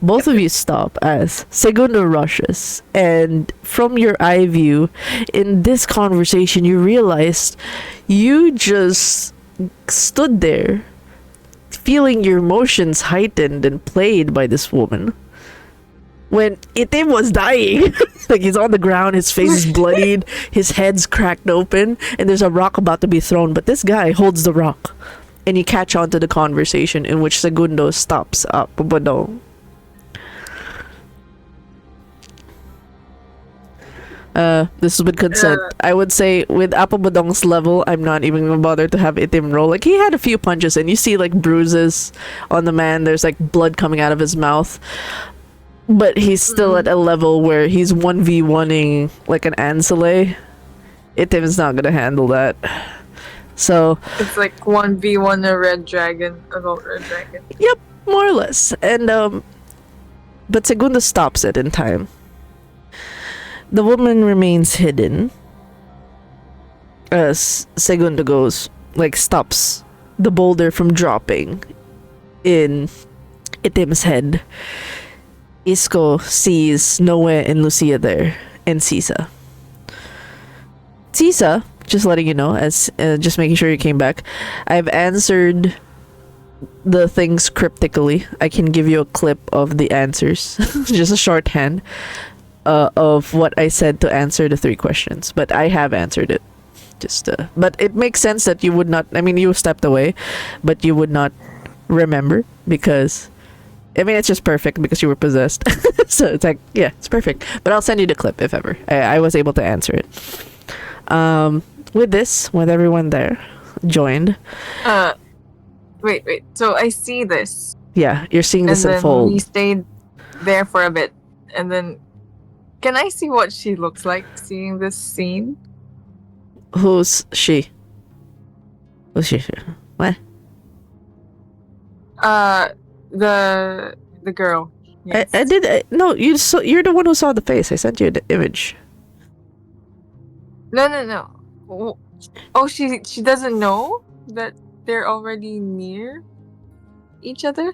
Both of you stop as Segundo rushes, and from your eye view in this conversation, you realized you just stood there feeling your emotions heightened and played by this woman when Itim was dying. Like, he's on the ground, his face is bloodied, his head's cracked open, and there's a rock about to be thrown, but this guy holds the rock, and you catch on to the conversation in which Segundo stops up Badong. This is with consent. I would say with Apabadong's level, I'm not even gonna bother to have Itim roll. Like, he had a few punches and you see like bruises on the man. There's like blood coming out of his mouth. But he's still at a level where he's 1v1ing like an Ansele. Itim is not gonna handle that. So It's like 1v1 a red dragon, a gold red dragon. yep, more or less. And but Segunda stops it in time. The woman remains hidden as Segunda goes, like, stops the boulder from dropping in Itim's head. Isco sees Noe and Lucia there, and Sisa. Sisa, just letting you know, as just making sure you came back, I've answered the things cryptically. I can give you a clip of the answers, just a shorthand of what I said to answer the 3 questions, but I have answered it. Just but it makes sense that you would not, I mean, you stepped away, but you would not remember because, I mean, it's just perfect because you were possessed. So it's like, yeah, it's perfect. But I'll send you the clip if ever I was able to answer it. With this, with everyone there joined. Wait. So I see this. Yeah, you're seeing this and then unfold. we stayed there for a bit. And then, can I see what she looks like seeing this scene? Who's she? Who's she? What? The girl. Yes. I did. No, you're the one who saw the face. I sent you the image. No. Oh, she doesn't know that they're already near each other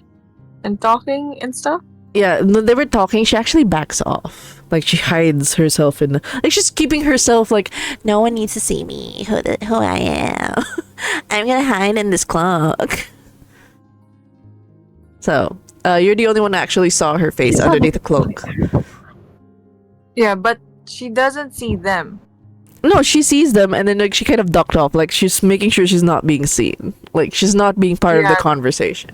and talking and stuff. Yeah, no, they were talking. She actually backs off. Like, she hides herself in like, she's keeping herself like, no one needs to see me who I am. I'm gonna hide in this cloak. So you're the only one that actually saw her face underneath the cloak. Yeah, but she doesn't see them. No, she sees them, and then like she kind of ducked off, like she's making sure she's not being seen, like she's not being part of the Yeah. conversation.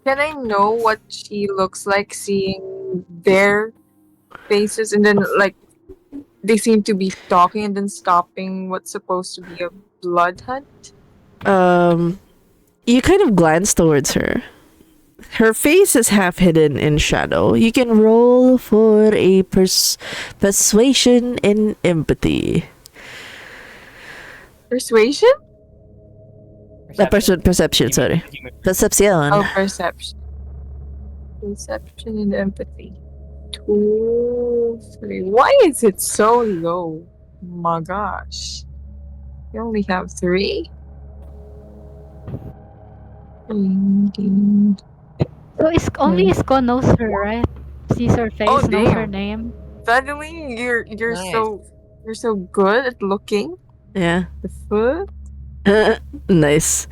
Can I know what she looks like seeing their faces and then like they seem to be talking and then stopping what's supposed to be a blood hunt? You kind of glance towards her. Her face is half hidden in shadow. You can roll for a persuasion and empathy. Persuasion? Perception, sorry. Perception. Oh, perception. Perception and empathy. 2, 3. Why is it so low? My gosh. You only have 3? So only Isko knows her, right? Sees her face, Oh, knows her damn. name. Suddenly, you're Nice. so good at looking. Yeah. The foot. Nice.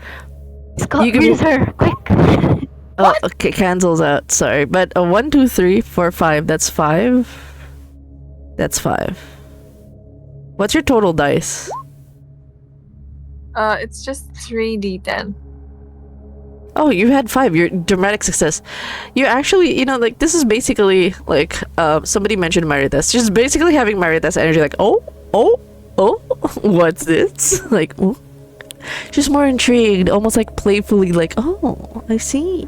Isko, You can- where's her? Quick! Oh, okay, cancels out. Sorry, but 1, 2, 3, 4, 5. That's 5. That's 5. What's your total dice? It's just 3d10. Oh, you had 5. You're dramatic success. You actually, like, this is basically like somebody mentioned Maritas. She's basically having Maritas energy, like, oh, what's this? Like, oh. She's more intrigued, almost like playfully, like, oh, I see.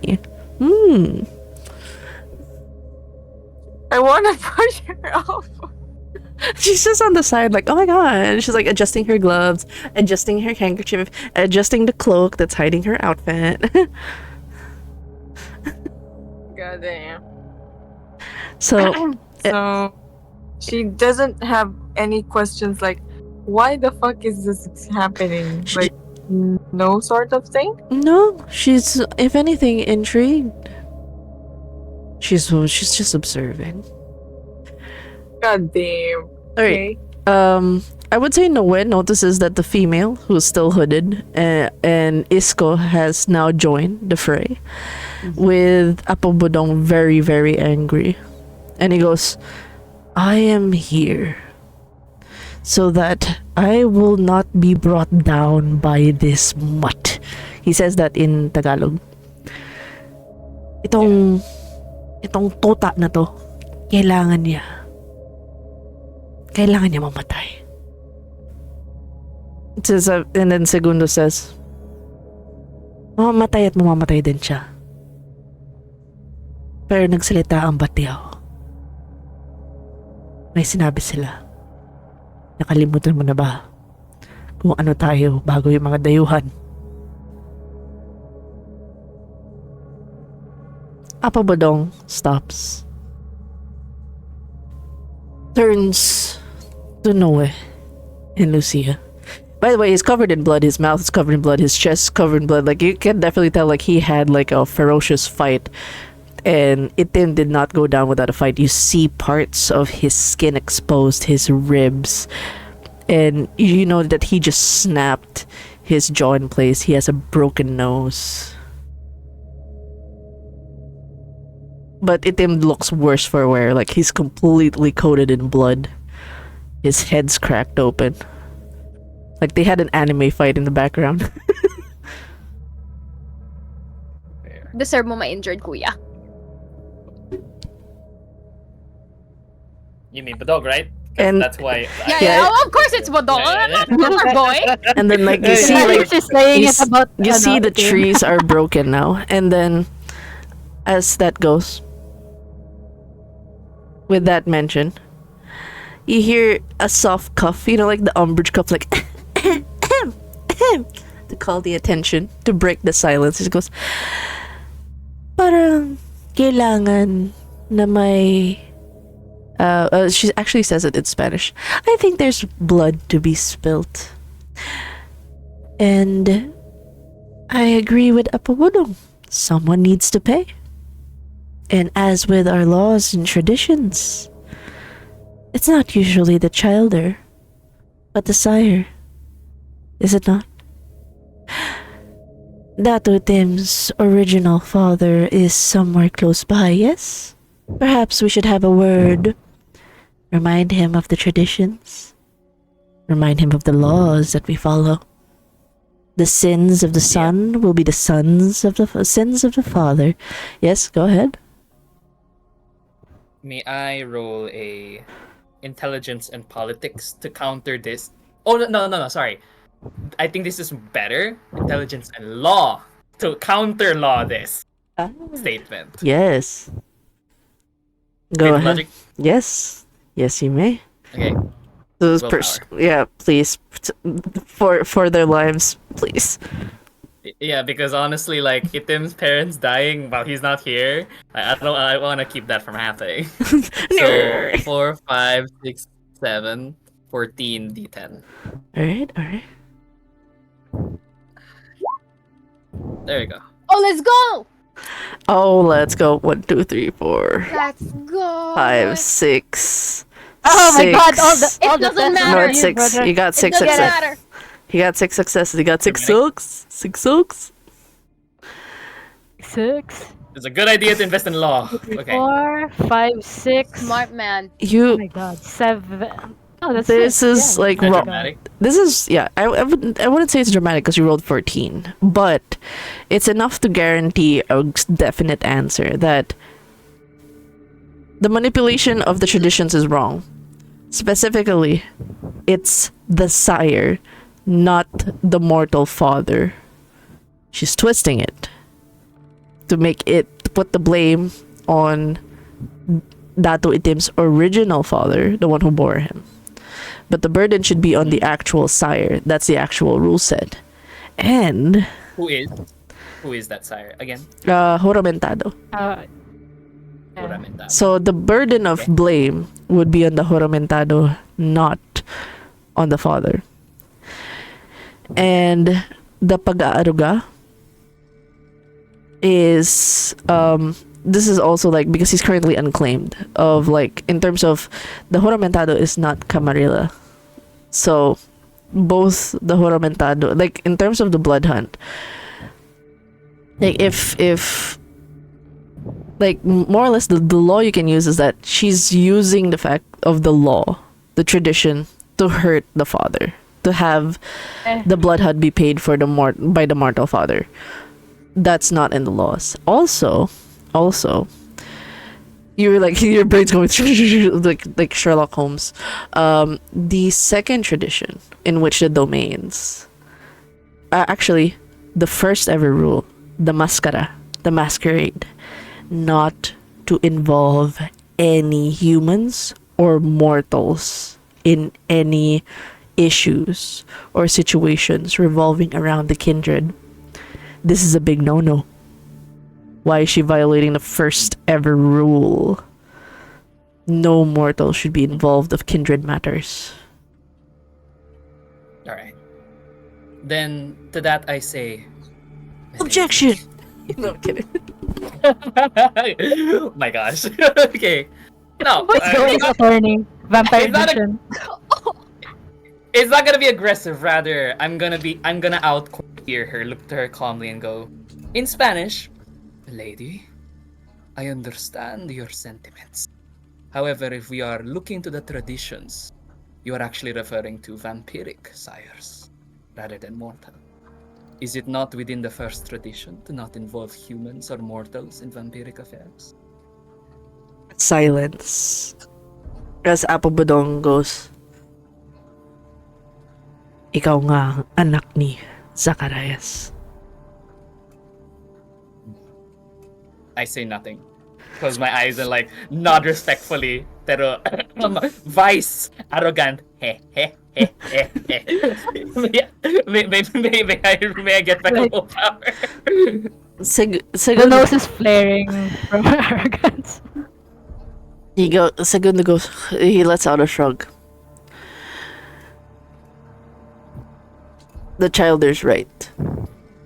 I want to push her off. She's just on the side, like, oh my god. And she's like adjusting her gloves, adjusting her handkerchief, adjusting the cloak that's hiding her outfit. God damn. So, So she doesn't have any questions like, why the fuck is this happening? Like, no sort of thing? no, she's, if anything, intrigued. She's just observing. God damn. Alright. I would say Noe notices that the female, who's still hooded, and Isko has now joined the fray, with Apo Budong very, very angry. And he goes, I am here so that I will not be brought down by this mutt. He says that in Tagalog. Itong tota na to, kailangan niya mamatay. It says, and then Segundo says, mamamatay at mamamatay din siya. Pero nagsalita ang Batiao. May sinabi sila. Nakalimutan mo na ba kung ano tayo bago yung mga dayuhan? Apa Bodong stops. Turns to Noe and Lucia. By the way, he's covered in blood. His mouth is covered in blood. His chest is covered in blood. Like, you can definitely tell, like, he had, like, a ferocious fight. And Itim did not go down without a fight. You see parts of his skin exposed, his ribs. And you know that he just snapped his jaw in place. He has a broken nose. But Itim looks worse for wear. Like, he's completely coated in blood. His head's cracked open. Like, they had an anime fight in the background. Deserve mo ma-injured, kuya. You mean Badog, right? 'Cause And- that's why. Yeah, of course it's Bodong. Our boy. And then, like, you see, Yeah, like, she's saying you, it about you see the Itim. trees are broken now. And then, as that goes, with that mention, you hear a soft cough, you know, like the umbrage cough, like, to call the attention, to break the silence. It goes, parang kailangan na may, she actually says it in Spanish. I think there's blood to be spilt. And I agree with Apawudong. Someone needs to pay. And as with our laws and traditions, it's not usually the childer, but the sire. Is it not? Dato Tim's original father is somewhere close by, yes? Perhaps we should have a word. Remind him of the traditions. Remind him of the laws that we follow. The sins of the son will be the sins of the father. Yes, go ahead. May I roll a intelligence and politics to counter this? Oh no, sorry. I think this is better. Intelligence and law to counter law this statement. Yes. Go With ahead. logic? Yes. Yes, you may. Okay. Those Willpower. yeah, please. For their lives, please. Yeah, because honestly, like Itim's parents dying while he's not here, I want to keep that from happening. So 4, 5, 6, 7, 14 D10. Alright. There you go. Oh, let's go! Oh, let's go. 1, 2, 3, 4, Let's go! 5, 6. Oh my god, all six. the doesn't tests No, matter. are it's you, 6. brother. You got It 6 doesn't successes. matter. He got 6 successes. He got 6 Dramatic. soaks. 6 soaks. 6, It's a good idea to invest in law. Okay. 4, 5, 6. Smart man. Oh You. my god, 7. Oh, that's This six. is Yeah, like that's Kinda ro- dramatic. This is yeah. I wouldn't say it's dramatic because you rolled 14, but it's enough to guarantee a definite answer that the manipulation of the traditions is wrong. Specifically, it's the sire not the mortal father. She's twisting it to put the blame on Dato Itim's original father, the one who bore him. But the burden should be on the actual sire. That's the actual rule set. And Who is that sire again? Juramentado. Yeah. Juramentado. So the burden of blame would be on the Juramentado, not on the father. And the pag-aaruga is this is also like because he's currently unclaimed of like in terms of the Juramentado is not Camarilla. So both the Juramentado, like in terms of the blood hunt, like if like more or less the law you can use is that she's using the fact of the law, the tradition, to hurt the father, to have the blood hunt be paid for by the mortal father. That's not in the laws. Also, you're like your brain's going like Sherlock Holmes. The second tradition in which the domains, actually, the first ever rule, the mascara, the masquerade, not to involve any humans or mortals in any issues or situations revolving around the kindred. This is a big no-no. Why is she violating the first ever rule? No mortal should be involved of kindred matters. All right. Then to that I say, Objection! No, I'm kidding. my gosh. Okay. No. Police attorney, vampire It's not a- edition. It's not gonna be aggressive. Rather, I'm gonna out hear her, look to her calmly, and go, in Spanish, lady, I understand your sentiments. However, if we are looking to the traditions, you are actually referring to vampiric sires rather than mortal. Is it not within the first tradition to not involve humans or mortals in vampiric affairs? Silence. As Apo Badong goes, ikaw nga ang anak ni Zacharias. I say nothing. Close my eyes and like nod respectfully. Pero vice, arrogant. May I get back Like- full power? The Segundo, nose is flaring from arrogance. Segundo goes, he lets out a shrug. The childer's right.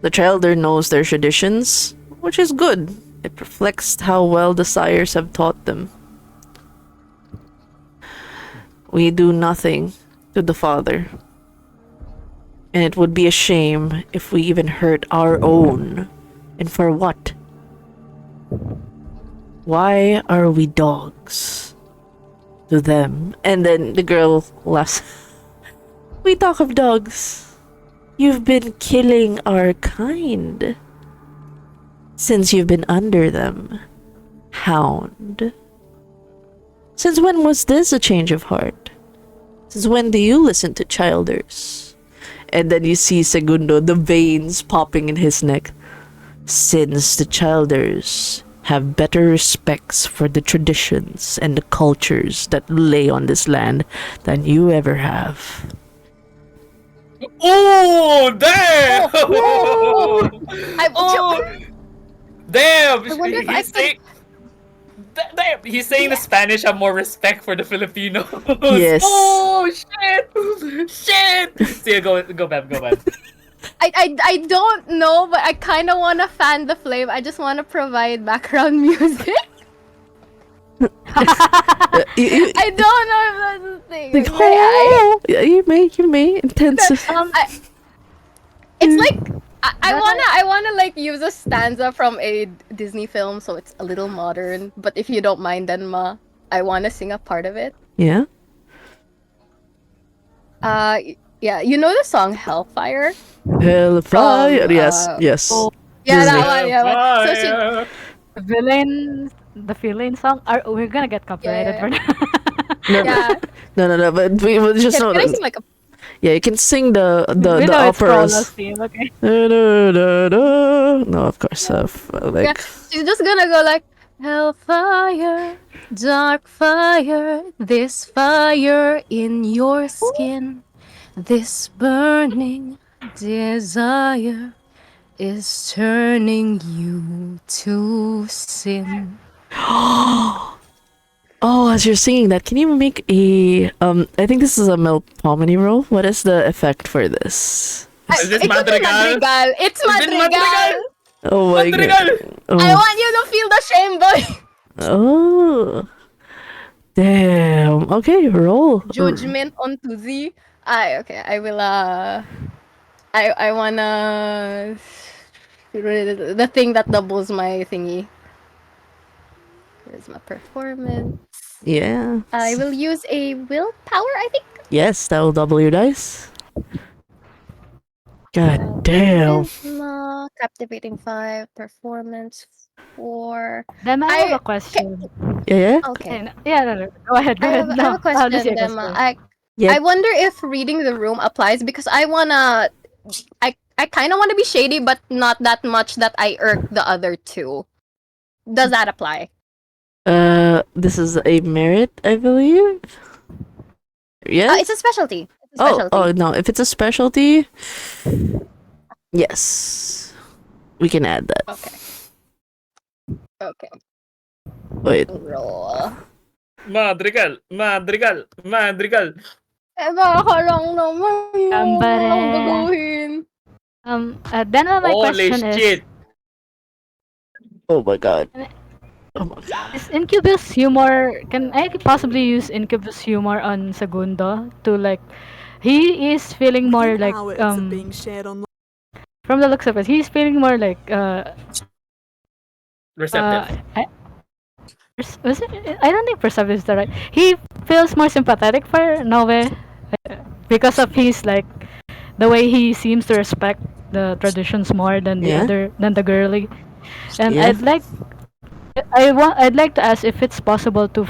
The childer knows their traditions, which is good. It reflects how well the sires have taught them. We do nothing to the father. And it would be a shame if we even hurt our own. And for what? Why are we dogs to them? And then the girl laughs. We talk of dogs. You've been killing our kind since you've been under them, hound. Since when was this a change of heart? Since when do you listen to childers? And then you see Segundo, the veins popping in his neck. Since the childers have better respects for the traditions and the cultures that lay on this land than you ever have. Oh, damn! Damn! I wonder if I He's saying, damn! He's saying the Spanish have more respect for the Filipinos. Yes. Oh shit! Shit! See, go back. I don't know, but I kind of want to fan the flame. I just want to provide background music. I don't know if that's a thing. Like, okay? yeah, you may intensive. It's like I wanna like use a stanza from a Disney film, so it's a little modern. But if you don't mind, then I wanna sing a part of it. Yeah. Yeah, you know the song Hellfire? Hellfire. From, yes. Yes. Yeah, Disney. that one. Yeah. So she, The villain song. We're gonna get copyrighted Yeah. for that. No, yeah. no. But we will just know Can I that. sing like a Yeah, you can sing the We know it's Paula's operas. theme, okay? No, of course. Yeah, Like she's just gonna go like, Hellfire, dark fire, this fire in your skin, this burning desire is turning you to sin. oh, as you're singing that, can you make a I think this is a Melpomene roll. What is the effect for this? Is this It could be Madrigal? Madrigal. It's Is it Madrigal. Madrigal? Oh my god. Madrigal! I Oh. want you to feel the shame, boy. Oh. Damn. Okay, roll. Judgment onto thee. Okay. I will. I wanna the thing that doubles my thingy. Here's my performance. Yeah. I will use a willpower, I think. Yes, that will double your dice. God damn. Charisma, captivating 5, performance 4. Then I have I- a question. Yeah. Okay. Yeah, no. Go ahead. I Go have, ahead. I have a No, question, Lucia goes Dema. first. Yeah. I wonder if reading the room applies because I wanna. I kind of want to be shady, but not that much that I irk the other two. Does that apply? This is a merit, I believe. Yes. It's a specialty. It's a Oh, specialty. oh no! If it's a specialty, yes, we can add that. Okay. Okay. Wait, Roll. Madrigal! Madrigal! Madrigal! Baka lang naman yun. Gambare. Walang baguhin. Then my Holy question shit! oh my god. Oh my god. is Incubus humor, can I possibly use Incubus humor on Segundo to like, he is feeling more like, being shared online. from the looks of it, he's feeling more like, Receptive. was it? I don't think perceptive is the right. He feels more sympathetic for Noe because of his like the way he seems to respect the traditions more than the Yeah. the girly. And Yeah. I'd like to ask if it's possible to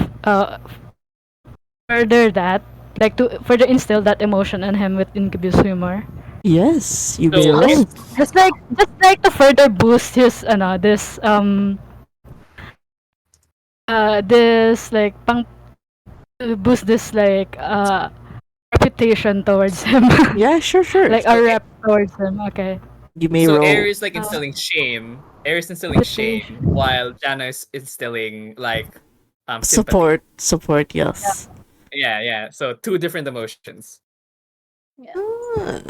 further that, like to further instill that emotion in him with Incubus humor. Yes, you So, may roll. Just like to further boost his this like pang boost this like reputation towards him. Yeah, sure. Like a rep towards him. Okay. You may So roll. Air is like instilling shame. Air is instilling shame, while Jana is instilling like sympathy. Support. Yes. Yeah. So two different emotions. Ah,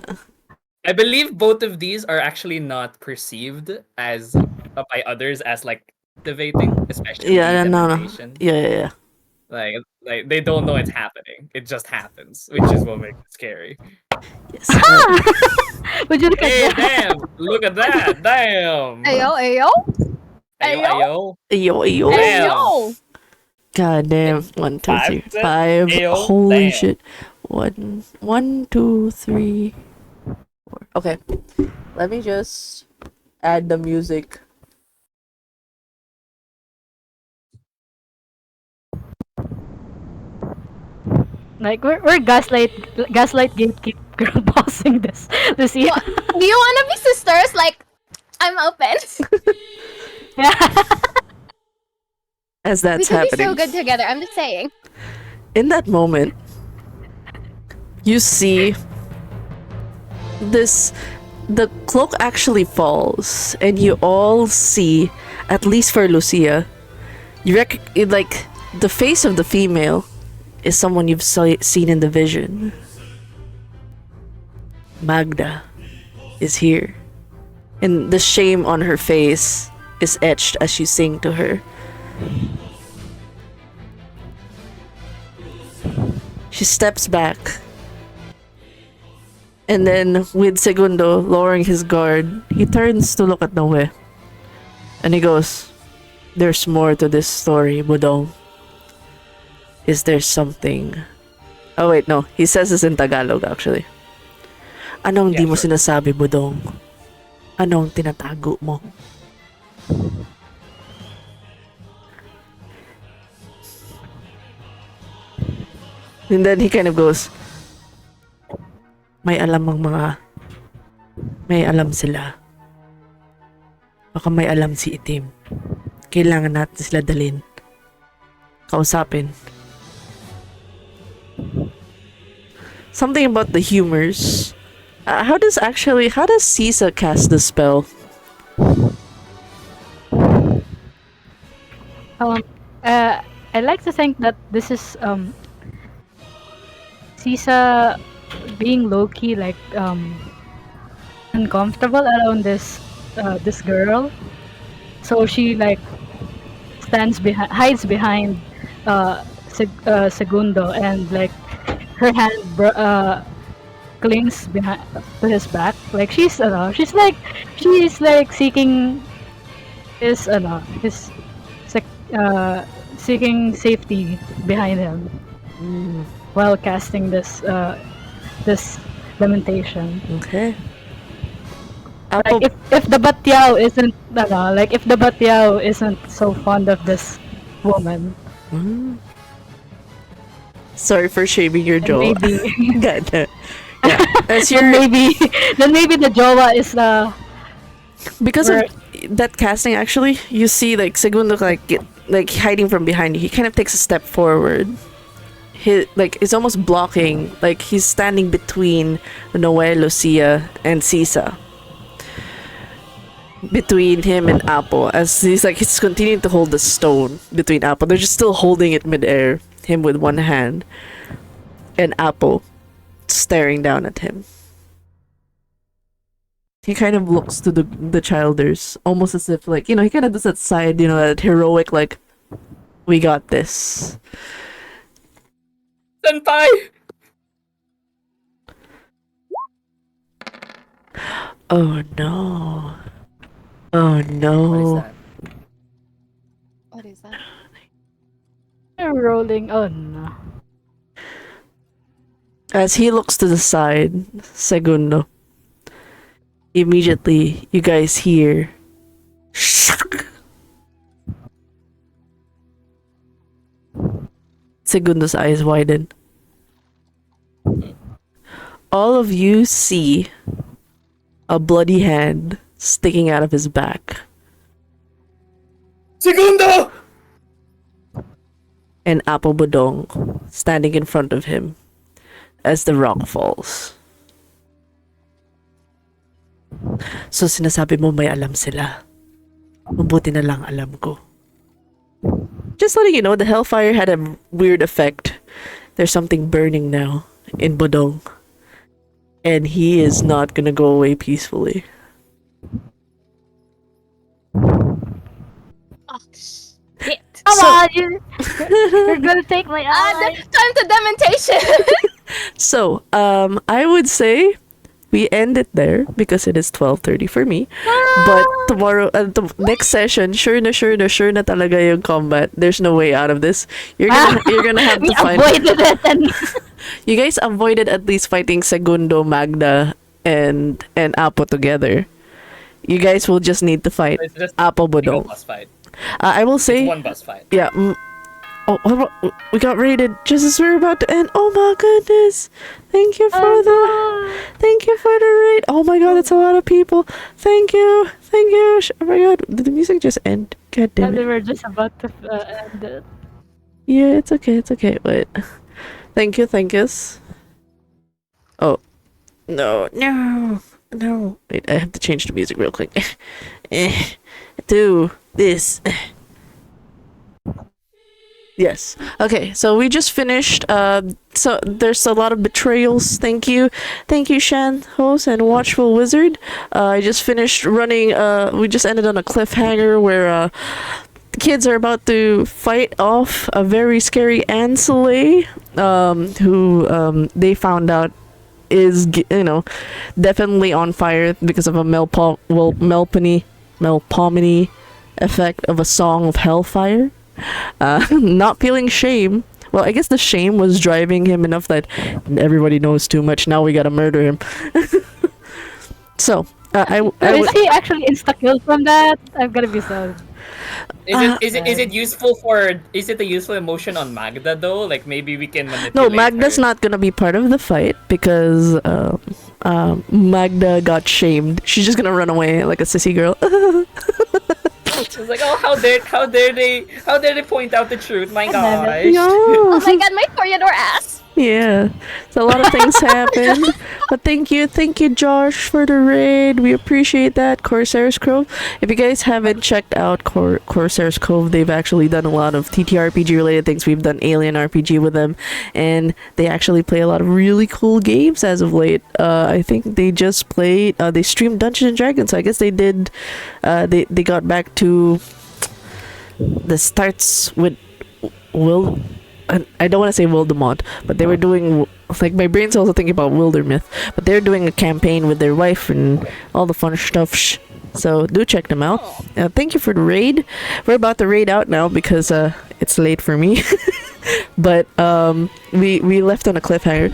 I believe both of these are actually not perceived as by others as like activating, especially yeah, the no. temptation. Yeah. Like they don't know it's happening. It just happens, which is what makes it scary. Yes. Would you look Hey, at that? damn! Look at that! Damn! Ayo, ayo. Ayo! Ayo. Damn. Ayo. God damn. 1, 2, 3, 5. Ayo, Holy damn. shit. 1, 2, 3, 4. Okay. Let me just add the music. Like we're gaslight gatekeep girl bossing this year. Do you want to be sisters? Like, I'm open. Yeah. As We that's could be happening. so good together. I'm just saying. In that moment, you see the cloak actually falls, and you all see, at least for Lucia, like the face of the female is someone you've seen in the vision. Magda is here, and the shame on her face is etched as you sing to her. She steps back. And then, with Segundo lowering his guard, he turns to look at Noe. And he goes, "There's more to this story, Budong. Is there something..." Oh wait, no. He says this in Tagalog, actually. Anong di Yeah, mo sure. sinasabi, Budong? Anong tinatago mo? And then he kind of goes, May alam ang mga... May alam sila. Baka may alam si Itim. Kailangan natin sila dalhin. Kausapin. Something about the humors. How does Sisa cast the spell? I like to think that this is Sisa being low key, like uncomfortable around this girl, so she like hides behind Segundo, and like her hand clings behind to his back, like she's seeking his seeking safety behind him while casting this lamentation. Okay. Like if the Batyao isn't if the Batyao isn't so fond of this woman, Sorry for shaming your jaw. maybe God. Yeah. As then your maybe the Jowa is because of Right. that casting, actually, you see like Segundo like hiding from behind you. He kind of takes a step forward. It's almost blocking. Like he's standing between Noel, Lucia, and Sisa. Between him and Apple, as he's continuing to hold the stone between Apple. They're just still holding it midair. Him with one hand, and Apple staring down at him. He kind of looks to the Childers, almost as if he kind of does that side, that heroic, like, we got this. Senpai! Oh no. Oh no. What is that? What is that? rolling. Oh no. As he looks to the side, Segundo, immediately you guys hear Segundo's eyes widen. All of you see a bloody hand sticking out of his back. Segundo! And Apple Bodong standing in front of him as the rock falls. So sinasabi mo may alam sila. Mabuti na lang alam ko. Just letting you know, the hellfire had a weird effect. There's something burning now in Bodong. And he is not gonna go away peacefully. Oh, shit. Come So- on, you're gonna take my eye. Time to dementation. So, I would say we end it there because it is 12:30 for me. But tomorrow, the next session, sure na talaga yung combat. There's no way out of this. You're gonna have We to find. avoided it, and You guys avoided at least fighting Segundo, Magda, and Apo together. You guys will just need to fight It's just Apo a Bodong. boss fight. I will say, One boss fight. yeah. We got raided just as we were about to end. Oh my goodness! Thank you for thank you for the raid. Oh my god, that's a lot of people. Thank you. Oh my god, did the music just end? God damn we it. were just about to end it. Yeah, it's okay. Wait. Thank you. Oh. No. Wait, I have to change the music real quick. Do this. Yes. Okay, so we just finished. So there's a lot of betrayals. Thank you, Shan, host and Watchful Wizard. I just finished running. We just ended on a cliffhanger where the kids are about to fight off a very scary Ansley, who they found out is definitely on fire because of a Melpomene effect of a song of hellfire. Not feeling shame. Well, I guess the shame was driving him enough that everybody knows too much. Now we gotta murder him. So, I Is he actually insta-killed from that? I'm gonna be sad. Is it useful for? Is it a useful emotion on Magda though? Like maybe we can manipulate. No, Magda's her. not gonna be part of the fight because Magda got shamed. She's just gonna run away like a sissy girl. It's like, oh, how dare they point out the truth? My gosh. Oh my god, my Toreador ass! Yeah, so a lot of things happened. But thank you, Josh, for the raid. We appreciate that. Corsair's Cove. If you guys haven't checked out Corsair's Cove, they've actually done a lot of TTRPG related things. We've done Alien RPG with them, and they actually play a lot of really cool games as of late. I think they just played. They streamed Dungeons and Dragons. So I guess they did. They got back to the starts with Will. I don't want to say Wildemont, but they were doing, like, my brain's also thinking about Wildermyth, but they're doing a campaign with their wife and all the fun stuff. So do check them out. Thank you for the raid. We're about to raid out now because it's late for me. But we left on a cliffhanger.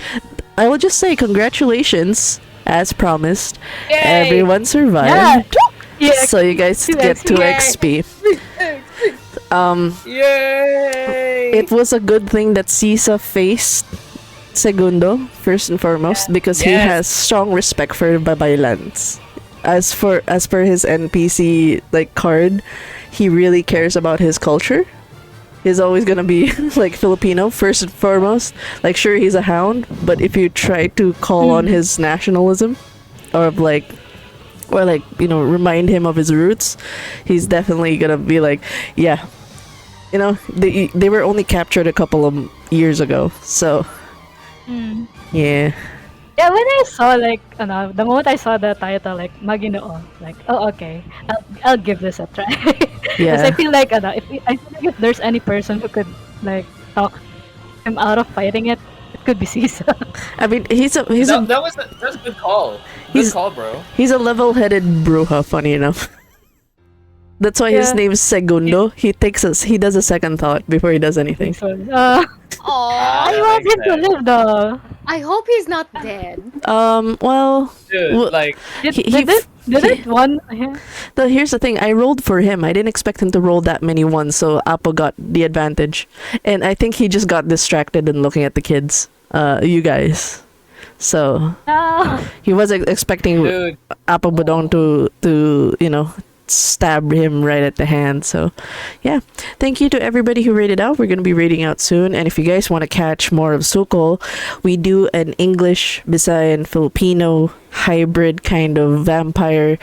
I will just say congratulations, as promised. Yay! Everyone survived. Yeah. So you guys get 2 XP. Yay! It was a good thing that Sisa faced Segundo first and foremost because he Yes. has strong respect for Babaylans. As per his NPC like card, he really cares about his culture. He's always gonna be like Filipino first and foremost. Like sure he's a hound, but if you try to call on his nationalism or remind him of his roots, he's definitely gonna be like, yeah. You know, they were only captured a couple of years ago, so yeah. Yeah, when I saw the moment I saw the title like Maginoo, like oh okay, I'll give this a try. Because I Yeah. feel like if there's any person who could like talk him out of fighting it, it could be Sisa. I mean, he's a That was a good call. Good call, bro. he's a level-headed bruja. Funny enough. That's why his Yeah. name's Segundo. He does a second thought before he does anything. So, Aww. I want him to live though. I hope he's not dead. Well, Dude, Well- like Did it one? Yeah. here's the thing. I rolled for him. I didn't expect him to roll that many ones, so Apo got the advantage. And I think he just got distracted in looking at the kids. You guys. So No. he wasn't expecting dude, Apo Budong to stab him right at the hand. So yeah, thank you to everybody who rated out. We're going to be rating out soon, and if you guys want to catch more of Sukol, we do an English, Visayan, Filipino hybrid kind of vampire,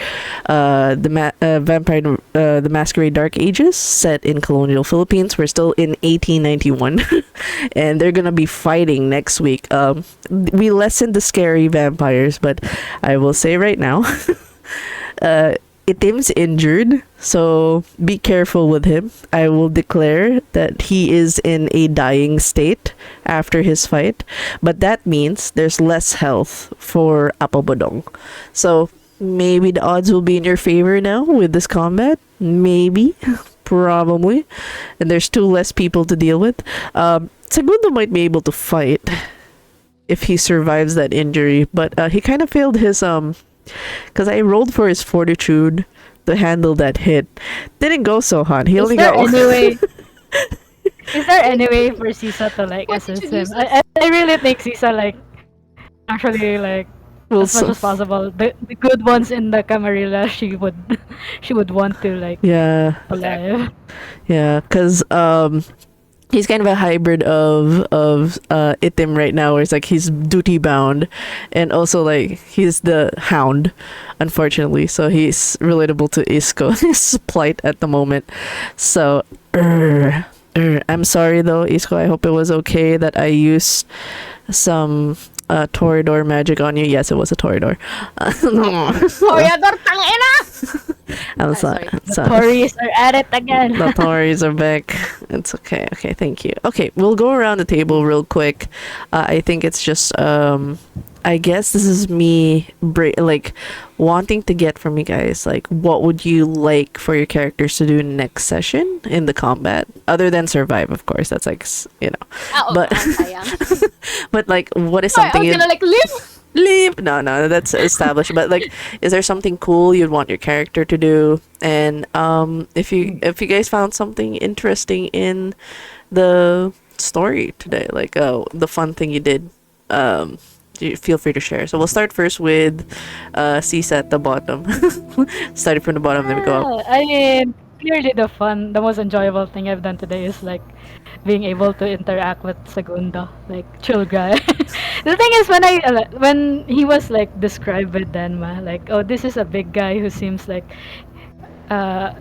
the Masquerade Dark Ages set in colonial Philippines. We're still in 1891 and they're gonna be fighting next week. We lessened the scary vampires, but I will say right now Itim's injured, so be careful with him. I will declare that he is in a dying state after his fight, but that means there's less health for Apobodong. So maybe the odds will be in your favor now with this combat. Maybe. Probably. And there's 2 less people to deal with. Segundo might be able to fight if he survives that injury, but he kind of failed his because I rolled for his fortitude to handle that hit. Didn't go so hot. He only got Is there any way for Sisa to like What did assist you him? do? I really think Sisa like actually like Well, as much as possible. The good ones in the Camarilla she would want to like yeah, alive. yeah, because he's kind of a hybrid of Itim right now, where it's like he's duty bound, and also like he's the hound, unfortunately. So he's relatable to Isco, his plight at the moment. So, I'm sorry though, Isco. I hope it was okay that I used some Toreador magic on you. Yes, it was a Toreador. Toreador, tangina! I'm sorry. The Tories are at it again. The Tories are back. It's okay. Okay, thank you. Okay, we'll go around the table real quick. I think it's just I guess this is me wanting to get from you guys, like, what would you like for your characters to do next session in the combat, other than survive, of course. That's like, Oh, But- sayang. but like, what is Sorry, I something was gonna like live. leave. No, that's established. But like, is there something cool you'd want your character to do? And if you guys found something interesting in the story today, like the fun thing you did, feel free to share. So we'll start first with Cisa at the bottom. Starting from the bottom, then we go up. I mean, clearly the most enjoyable thing I've done today is like being able to interact with Segundo, like chill guy. The thing is, when he was like described with Denma, like, oh, this is a big guy who seems like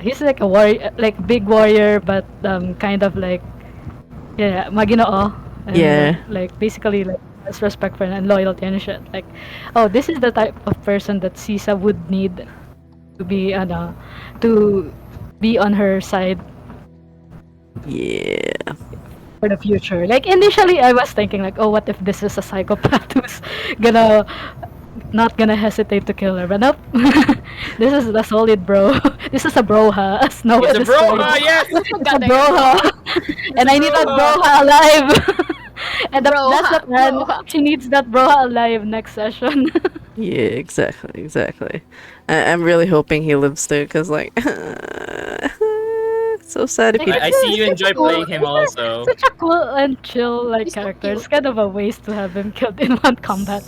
he's like a warrior, like big warrior, but kind of like yeah, maginoo. And, Yeah. like basically like has respect for and loyalty and shit. Like, oh, this is the type of person that Sisa would need to be to be on her side Yeah. for the future. Like initially I was thinking like, oh, what if this is a psychopath who's gonna not gonna hesitate to kill her, but nope. This is the solid bro. This is a broha, as Noah It's a described. broha, yes! It's a broha. And I need that broha alive. And that's the plan. Broha. She needs that broha alive next session. Yeah, exactly. I'm really hoping he lives too, cause like, so sad if he. I see you enjoy playing him also. Such a cool and chill like He's so character. cute. It's kind of a waste to have him killed in one combat.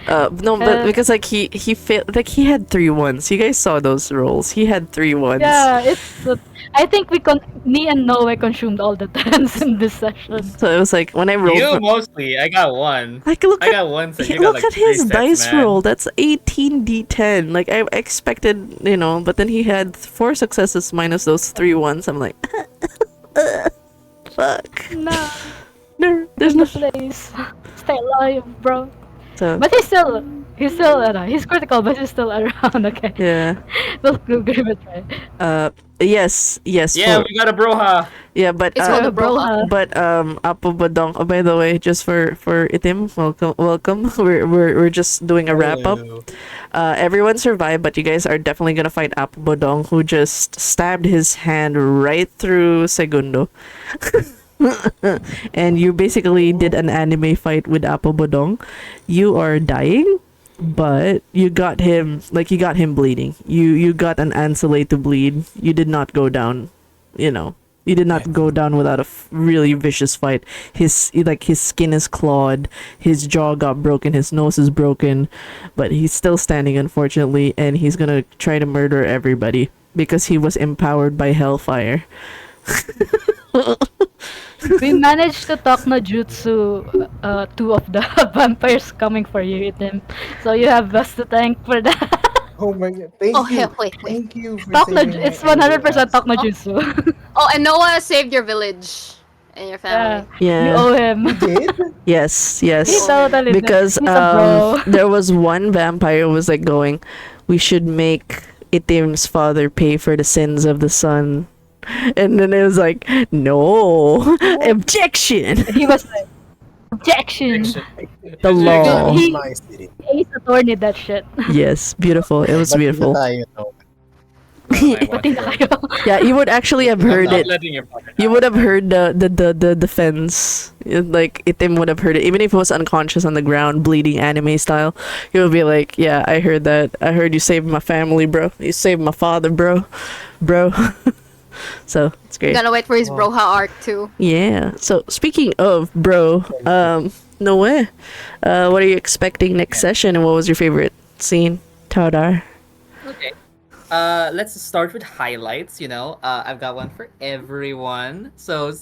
No, but Uh, because like he failed, like he had 3 ones. You guys saw those rolls. He had 3 ones. Yeah, it's. I think me and Noe consumed all the tens in this session. So it was like when I rolled. You mostly. I got one. Like look I at got one, so you look got like at 3 his sets, dice man. roll. That's 18d10. Like I expected, but then he had 4 successes minus those 3 ones. I'm like, fuck. No, There's the no. place. Stay alive, bro. So But he's still he's critical, but he's still around. Okay, yeah. we'll give it a try. Yes. Yeah, for- we got a broha. yeah, but It's called a broha. But Apo Badong. Oh, by the way, just for Itim, welcome. We're just doing a wrap up. Everyone survived, but you guys are definitely gonna fight Apo Badong, who just stabbed his hand right through Segundo. And you basically did an anime fight with Apo Badong. You are dying, but you got him bleeding. You got an Anselay to bleed. You did not go down, You did not go down without a really vicious fight. His skin is clawed, his jaw got broken, his nose is broken, but he's still standing unfortunately, and he's gonna try to murder everybody because he was empowered by Hellfire. We managed to talk no jutsu 2 of the vampires coming for you, Itim. So you have us to thank for that. Oh my god! Thank Oh, you. hey, wait. Thank you for Talk no, saving my it's 100% ass. talk no jutsu. Oh, and Noah saved your village and your Yeah, family. you Yeah. owe him. You did? Yes. He totally did. Because He's a bro. there was one vampire who was like going, we should make Itim's father pay for the sins of the son. And then it was like, no, objection. He was like, objection. The law. He- My city. Ace attorney that shit. Yes, beautiful. It was Ba't beautiful. na tayo, no? Pati na kayo. Yeah, you would actually have heard I'm not it. letting your partner You down. would have heard the defense. Like Itim would have heard it, even if it was unconscious on the ground, bleeding anime style. He would be like, "Yeah, I heard that. I heard you saved my family, bro. You saved my father, bro. So it's great. Gonna wait for his Broha arc too. Yeah. So speaking of bro, Noe, what are you expecting next session, and what was your favorite scene, Taudar? Okay. Let's start with highlights. I've got one for everyone. So,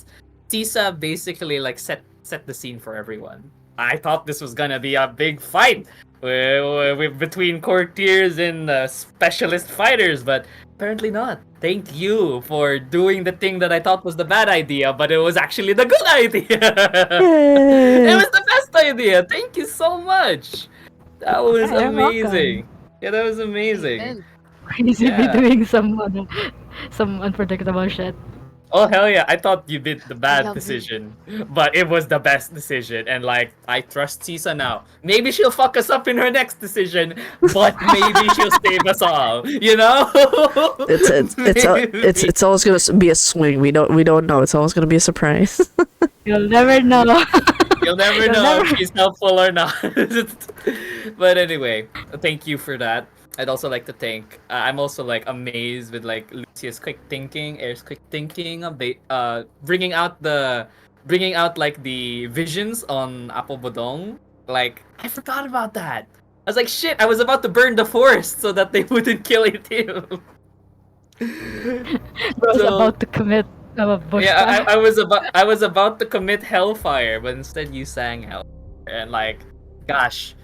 Tisa basically like set the scene for everyone. I thought this was gonna be a big fight between courtiers and specialist fighters, but apparently not. Thank you for doing the thing that I thought was the bad idea, but it was actually the good idea. It was the best idea. Thank you so much. That was You're amazing. Yeah, that was amazing. Crazy Yeah. be doing some unpredictable shit. Oh hell yeah! I thought you did the bad Lovely. decision, but it was the best decision, and like I trust Tisa now. Maybe she'll fuck us up in her next decision, but maybe she'll save us all. It's always gonna be a swing. We don't know. It's always gonna be a surprise. You'll never know. You'll never You'll know never- if she's helpful or not. But anyway, thank you for that. I'd also like to thank. I'm also like amazed with like Lucia's quick thinking, Air's quick thinking, bringing out like the visions on Apple Bodong. Like I forgot about that. I was like, shit! I was about to burn the forest so that they wouldn't kill it too. Bro's So- about to commit a bushfire. Yeah, I was about to commit hellfire, but instead you sang hell, and like, gosh,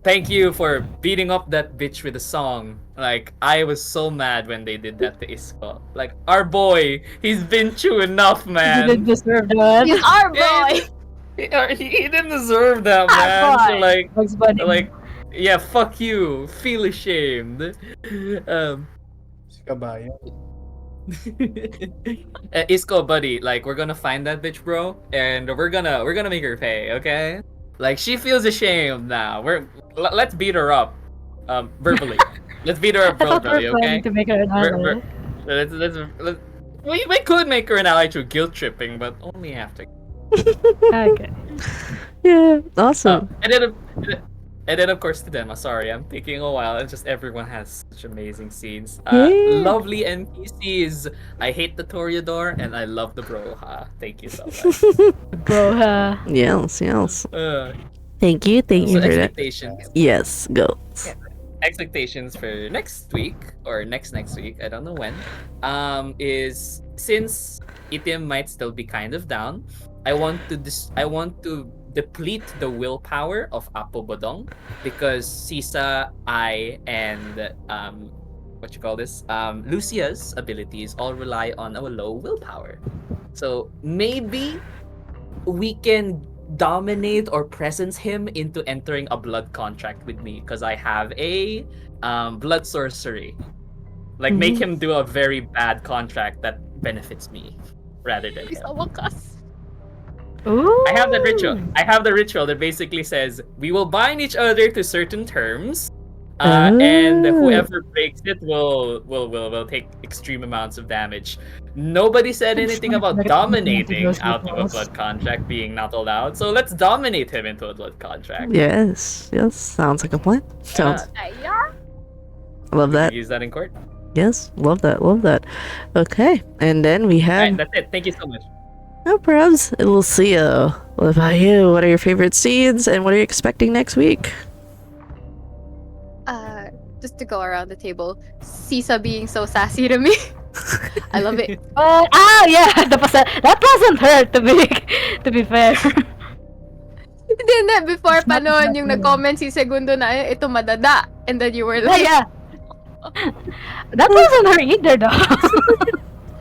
thank you for beating up that bitch with a song. Like, I was so mad when they did that to Isko. Like, our boy, he's been through enough, He didn't man. deserve that. He's our Yeah, boy. he didn't deserve that, Our man. So boy. like, Bugs Bunny. yeah, fuck you. Feel ashamed. Si Kabayan. Isko, buddy, like we're gonna find that bitch, bro, and we're gonna make her pay, okay? Like she feels ashamed now. Let's beat her up, verbally. Let's beat her up I thought we verbally, were planning okay? to make her an ally. Let's we could make her an ally through guilt tripping, but only after. Okay. Yeah, awesome. And then of course to them. Sorry, I'm taking a while. It's just everyone has such amazing scenes. Yeah. Lovely NPCs. I hate the Toreador and I love the Broha. Thank you so much. Bro, Yes. Uh, Thank you so for that. expectations. Yes, go. Expectations for next week or next week. I don't know when. Is since Itim might still be kind of down. I want to deplete the willpower of Apo Bodong because Sisa, I, and what you call this? Lucia's abilities all rely on a low willpower. So maybe we can dominate or presence him into entering a blood contract with me because I have a blood sorcery. Like make him do a very bad contract that benefits me rather than him. Sa wakas. ooh. I have the ritual that basically says we will bind each other to certain terms, and Oh. whoever breaks it will take extreme amounts of damage. Nobody said anything about dominating out of a blood contract being not allowed, so let's dominate him into a blood contract. Yes. Sounds like a plan. Sounds. Aya. Love that. Use that in court. Yes, love that. Okay, and then we Alright, have that's it. Thank you so much. no probs. Lucia. What about you? What are your favorite scenes, and what are you expecting next week? Just to go around the table, Sisa being so sassy to me. I love it. But, yeah, that wasn't her, to be fair. Hindi, before pa not noon, that yung one. nag-comment si Segundo na, ito madada. And then you were like, Yeah. That wasn't her either, though.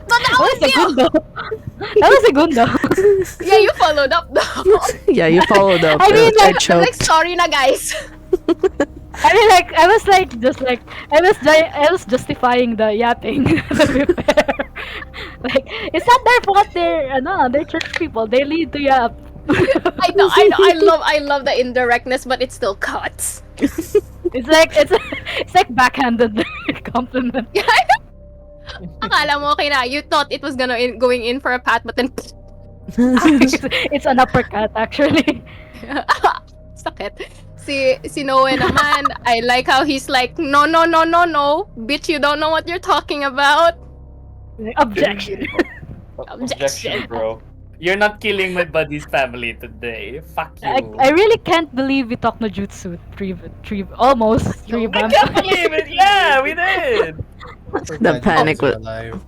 but that was you! Segundo. That was Segundo. Yeah, you followed up though. Yeah, you followed up. I mean, I like, I'm like, choked. sorry na guys. I mean, like, I was justifying the yapping, to be fair. Like, it's not their fault, they're church people, they lead to yap. I know, I love the indirectness, but it still cuts. It's like backhanded compliment. Akala mo okay na, you thought it was going in for a pat, but then It's an uppercut, actually. sakit. Si Noe naman, I like how he's like, no, bitch, you don't know what you're talking about. Objection. Objection. bro. You're not killing my buddy's family today. Fuck you. I really can't believe we talked no jutsu almost three I vampires. can't believe it. Yeah, we did. The panic was alive.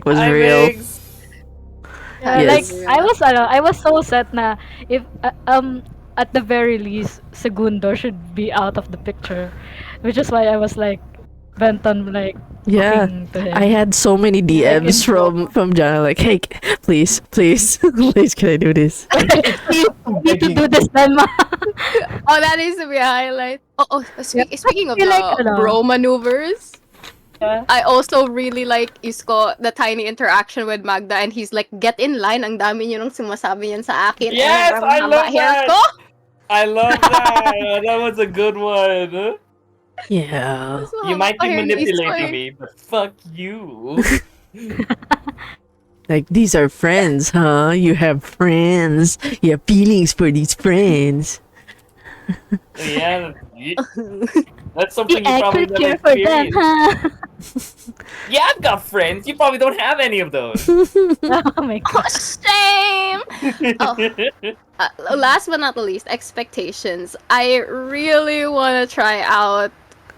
was real. Thanks. Yes. Like I was so set na if at the very least Segundo should be out of the picture, which is why I was like bent on like Yeah. talking to him. I had so many DMs from Jana like, hey, please, please, can I do this? you need to do this then, ma. Oh, that needs to be a highlight. Speaking of I feel the like, bro maneuvers, Yeah. I also really like Isko, the tiny interaction with Magda, and he's like, get in line, ang dami niyo nung sumasabi yan sa akin. Yes, Ano, I ang love hair that. ko? I love that. That was a good one. Yeah. Mas You might be mahaba pa hair ni Isko manipulating eh. me, but fuck you. Like, these are friends, huh? You have friends. You have feelings for these friends. Yeah, that's something You you probably actually never care for them, experienced. huh? Yeah, I've got friends. You probably don't have any of those. Oh my Oh, god. shame! Oh, last but not least, expectations. I really want to try out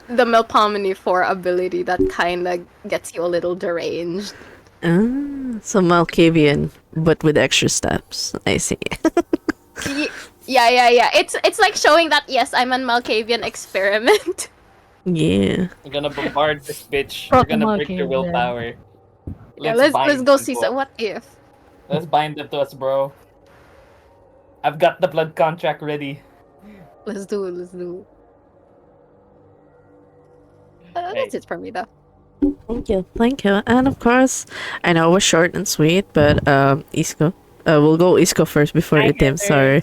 the Melpomene 4 ability that kind of gets you a little deranged. So Malkavian, but with extra steps. I see. Yeah. It's like showing that yes, I'm an Malkavian experiment. Yeah. You're gonna bombard this bitch. You're Proper gonna break their Malkavian. willpower. Yeah, Let's let's bind go them see to some. us. What if? Let's bind them to us, bro. I've got the blood contract ready. Let's do it. Let's do it. Hey, That's it for me though. Thank you. Thank you. And of course, I know it was short and sweet, but Isco. We'll go Isco first before I Itim. get Sorry.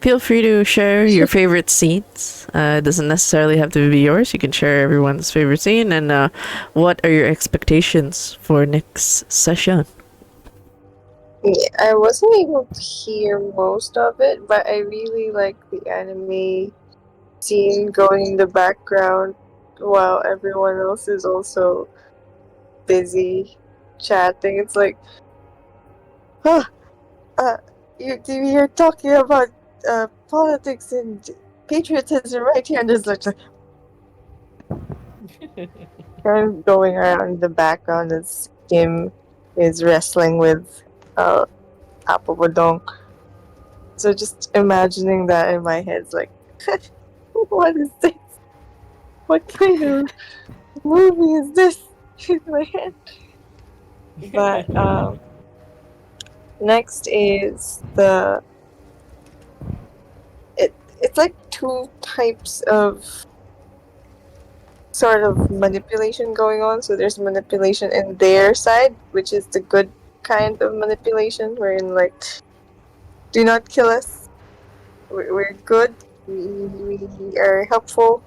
Feel free to share your favorite scenes. It doesn't necessarily have to be yours. You can share everyone's favorite scene. And what are your expectations for next session? Yeah, I wasn't able to hear most of it, but I really like the anime scene going in the background while everyone else is also busy chatting. It's like, huh, you're talking about politics and patriotism right here, and there's like kind of going around in the background as Kim is wrestling with Apple Bodong. So just imagining that in my head is like, what is this? What kind of movie is this in my head? But next is it's like two types of sort of manipulation going on. So there's manipulation in their side, which is the good kind of manipulation, wherein like, do not kill us. We're good. We are helpful,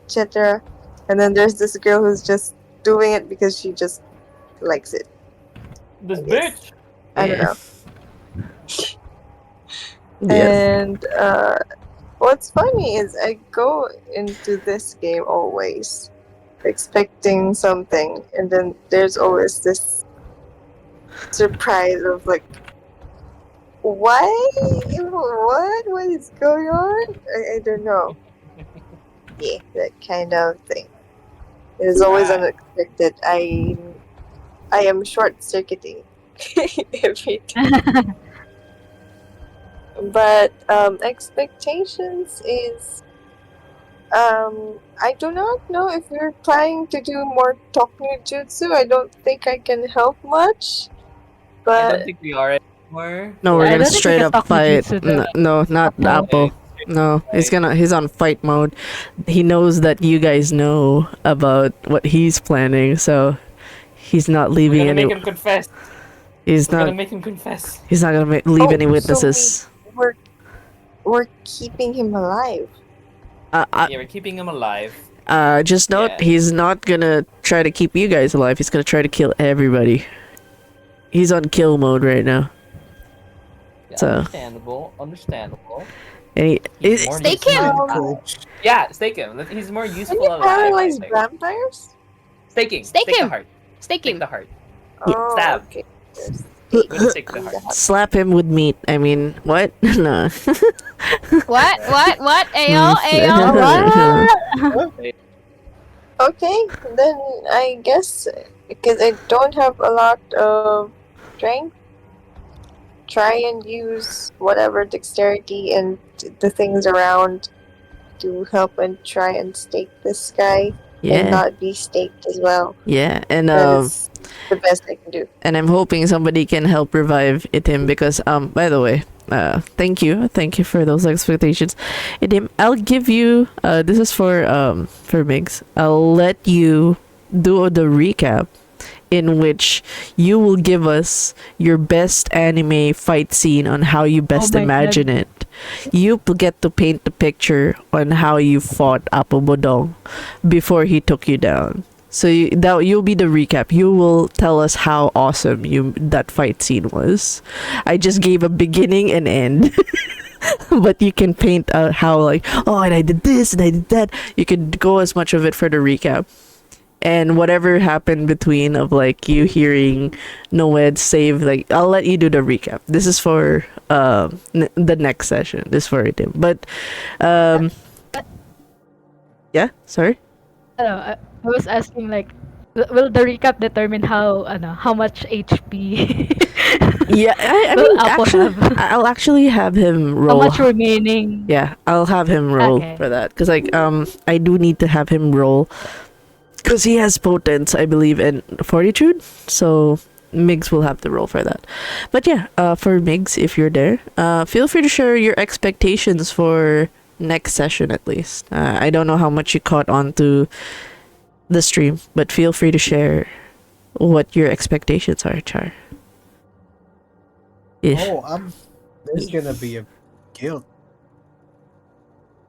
etc. And then there's this girl who's just doing it because she just likes it. this Yes. bitch. I don't know. Yes. And what's funny is I go into this game always expecting something, and then there's always this surprise of like, why? What is going on? I don't know. Yeah, that kind of thing. It is always Right. unexpected. I am short circuiting every time. But expectations is I do not know if we're planning to do more Tokyo Jutsu. I don't think I can help much. I don't But think we are anymore. No, we're I gonna don't think we straight can up talk fight. Nijutsu though. No, not No. Apple. No, he's on fight mode. He knows that you guys know about what he's planning, so he's not We're leaving gonna any. make him confess. He's We're gonna not. make him confess. He's not gonna leave any so witnesses. we're keeping him alive. Yeah, we're keeping him alive. Just note, Yeah. he's not gonna try to keep you guys alive. He's gonna try to kill everybody. He's on kill mode right now. Yeah, So- understandable. And He's more Stake useful him! alive. Yeah, stake him. He's more Can useful you alive. I paralyze think. vampires? Staking. Stake Stake him. the heart. Stake Stake him. the heart. Oh, Stab. okay. There's We're gonna stake the heart. slap him with meat. I mean, what? No. What? Ayo, Mm. what? Okay, then I guess because I don't have a lot of strength, try and use whatever dexterity and the things around to help and try and stake this guy and Yeah, not be staked as well. yeah, and That is the best I can do. and I'm hoping somebody can help revive Itim because by the way, thank you for those expectations. Itim, I'll give you this is for Migs. I'll let you do the recap in which you will give us your best anime fight scene on how you best my imagine it. You get to paint the picture on how you fought Apo Bodong before he took you down. So you'll be the recap. You will tell us how awesome that fight scene was. I just gave a beginning and end, but you can paint out how like, oh, and I did this and I did that. You could go as much of it for the recap. And whatever happened between of like you hearing Noed save, like I'll let you do the recap. This is for the next session. This is for it. But yeah, sorry. I was asking like, will the recap determine how much HP Yeah, I will mean, Apple actually, have? I'll actually have him How roll. much remaining? Yeah, I'll have him roll Okay. for that because like I do need to have him roll because he has potence, I believe, and fortitude. So Migs will have to roll for that. But yeah, for Migs, if you're there, feel free to share your expectations for next session at least. I don't know how much you caught on to the stream, but feel free to share what your expectations are, Char. If There's gonna be a guilt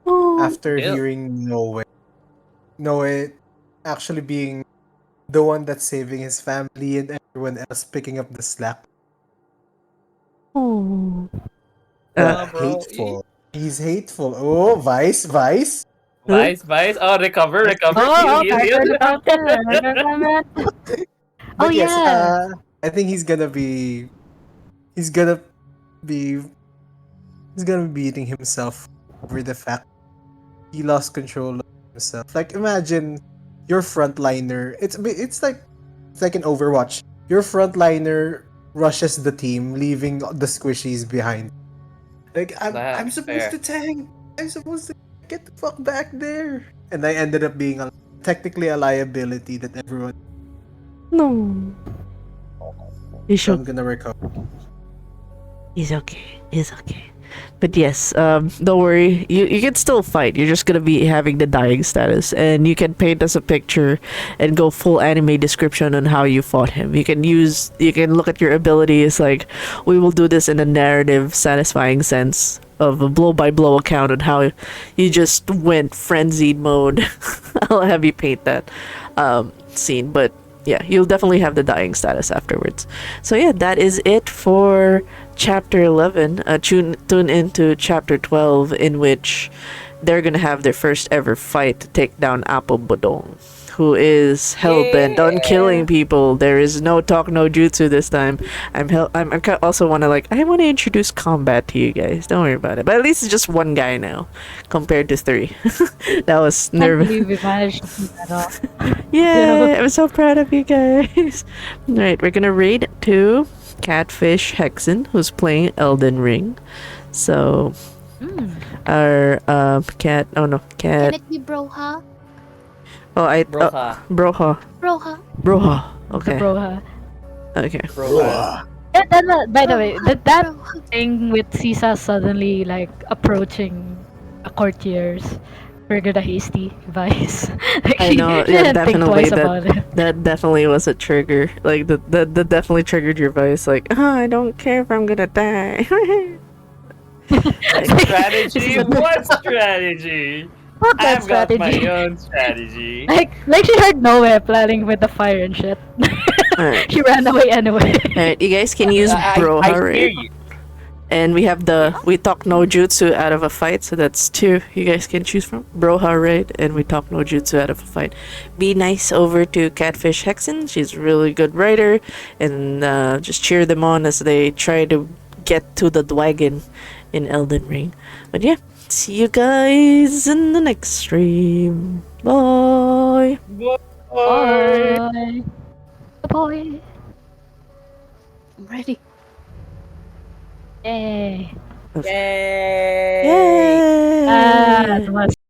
oh, after Guilt. hearing Noe actually being the one that's saving his family and everyone else picking up the slack. oh. Bro. Hateful. He's hateful. Oh, Vice. Vice. Oh, recover. Oh, Heal. Oh But yes, yeah. I think he's gonna be he's gonna be beating himself over the fact he lost control of himself. Like imagine your frontliner. It's like an Overwatch. Your frontliner rushes the team, leaving the squishies behind. Like I'm That's supposed fair. to tank. I'm supposed to get the fuck back there. And I ended up being technically a liability that everyone. No. He's So I'm gonna recover. He's okay. He's okay. But yes, don't worry. You can still fight. You're just gonna be having the dying status, and you can paint us a picture and go full anime description on how you fought him. You can look at your abilities. Like we will do this in a narrative, satisfying sense of a blow by blow account on how you just went frenzied mode. I'll have you paint that scene, but yeah, you'll definitely have the dying status afterwards. So yeah, that is it for chapter 11. Tune into chapter 12, in which they're gonna have their first ever fight to take down Apple Bodong, who is hell-bent on killing people. There is no talk, no jutsu this time. Also want to I want to introduce combat to you guys. Don't worry about it. But at least it's just one guy now, compared to 3. That was I can't nervous. believe we managed to pull that off. Yay! I'm so proud of you guys. Alright, we're gonna raid to Catfish Hexen, who's playing Elden Ring. So, our cat. Oh no, Can cat. it be Broha? Oh, Broha. Broha. Broha. Broha. Okay. Bro, Okay. Broha. by the way, that Broha. thing with Sisa suddenly approaching a courtiers triggered a hasty Vice. I know. She Yeah, didn't think definitely. twice about it. That definitely was a trigger. Like that definitely triggered your voice. Like, oh, I don't care if I'm gonna die. Strategy? What strategy? Not that I've got my strategy. own strategy. Like she heard nowhere planning with the fire and shit. Alright. She ran away anyway. Alright, you guys can use Broha, I hear right? you. And we have we talk no jutsu out of a fight, so that's 2 you guys can choose from. Broha raid and we talk no jutsu out of a fight. Be nice over to Catfish Hexen. She's a really good writer, and just cheer them on as they try to get to the wagon in Elden Ring. But yeah, see you guys in the next stream. Bye. Bye. Bye. I'm ready. Yay. Yay.